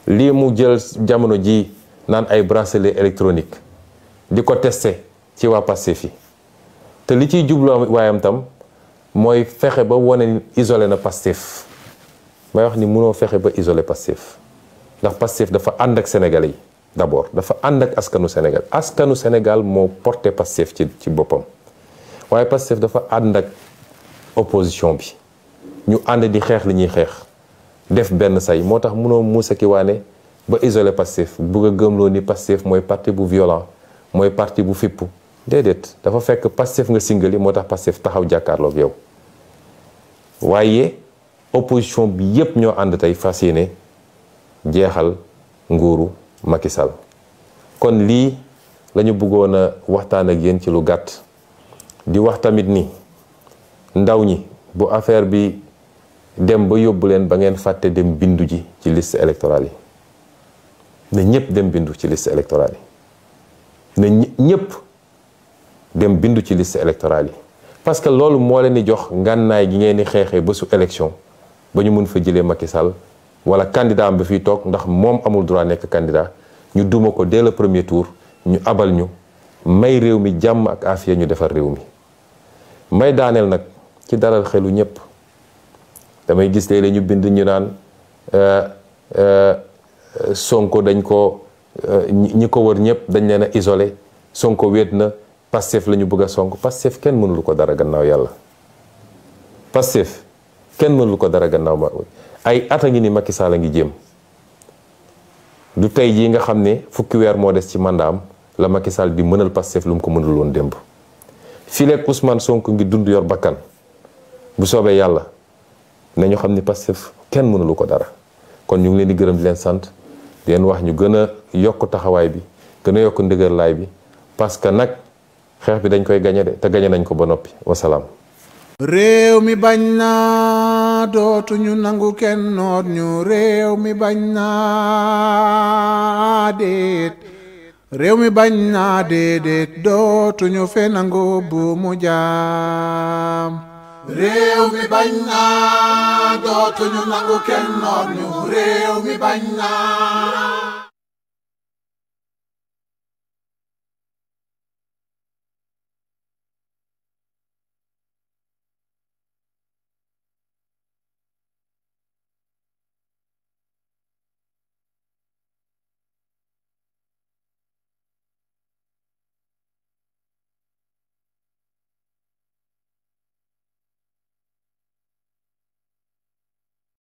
lii mu jël jamono ji naan ay bracelet électronique di ko testé ci waa Pastef yi te li ciy jubloo waayam tam mooy fexe ba wane isolé na Pastef may wax ni mënoo fexe ba isolé Pastef ndax Pastef dafa ànd ak sénégalais yi d'abord dafa ànd ak askanu Sénégal moo porté Pastef ci boppam waaye Pastef dafa ànd ak opposition bi ñu ànd di xeex li ñuy xeex def benn say moo tax mënoo muusa ki waane ba isolé Pastef bugg a gëmloo ni Pastef mooy parti bu violent mooy parti bu fippu déedéet dafa fekk Pastef nga singali moo tax Pastef taxaw jàkkaarloog yow waaye opposition bi yépp ñoo ànd tey fas yéene jeexal nguuru Macky Sall kon lii lañu bëggoon a waxtaan ak yéen ci lu gàtt di wax tamit ni ndaw ñi bu affaire bi dem ba yóbbu leen ba ngeen fàtte dem bindu ji ci liste électorale yi na ñëpp dem bindu ci liste électorale yi na ñëpp dem bindu ci liste électorale yi parce que loolu moo leen di jox ngànnaay gi ngeen di xeexee ba su élection ba ñu mun fa jëlee Macky Sall wala candidat am ba fiy toog ndax moom amul droit nekk candidat ñu duma ko dès le premier tour ñu abal ñu may réew mi jàmm ak afiya ñu defar réew mi may daaneel nag ci dalal xelu ñëpp damay gis léeg-léeg ñu bind ñu naan Sonko dañ ko ñi ko wër ñëpp dañ leen a isolé Sonko wéet na Pastef la ñu bëgg a sonk Pastef kenn mënul ko dara gannaaw yàlla Pastef kenn mënul ko dara gannaaw ma ay at a ngi ni Macky Sall a ngi jéem du tey jii nga xam ne fukki weer moo des ci mandaam la Macky Sall di mënal Pastef lu mu ko mënul woon démb fileeg Ousmane Sonko ngi dund yor bakkan bu soobee yàlla nañu xam ni Pastef kenn mënulu ko dara kon ñu ngi leen di gërëm di leen sant di leen wax ñu gën a yokk taxawaay bi gën a yokk ndëgër laay bi parce que nag xeex bi dañ koy gañe de te gañe nañ ko ba noppi wasalaam. réew mi bañ na dootuñu nangu kenn noot ñu réew mi bañ na déet réew mi bañ na déedéet dootuñu fe nangu bu mu jaam. réew mi bañ na dootuñu nangu kenn noot ñu réew mi bañ na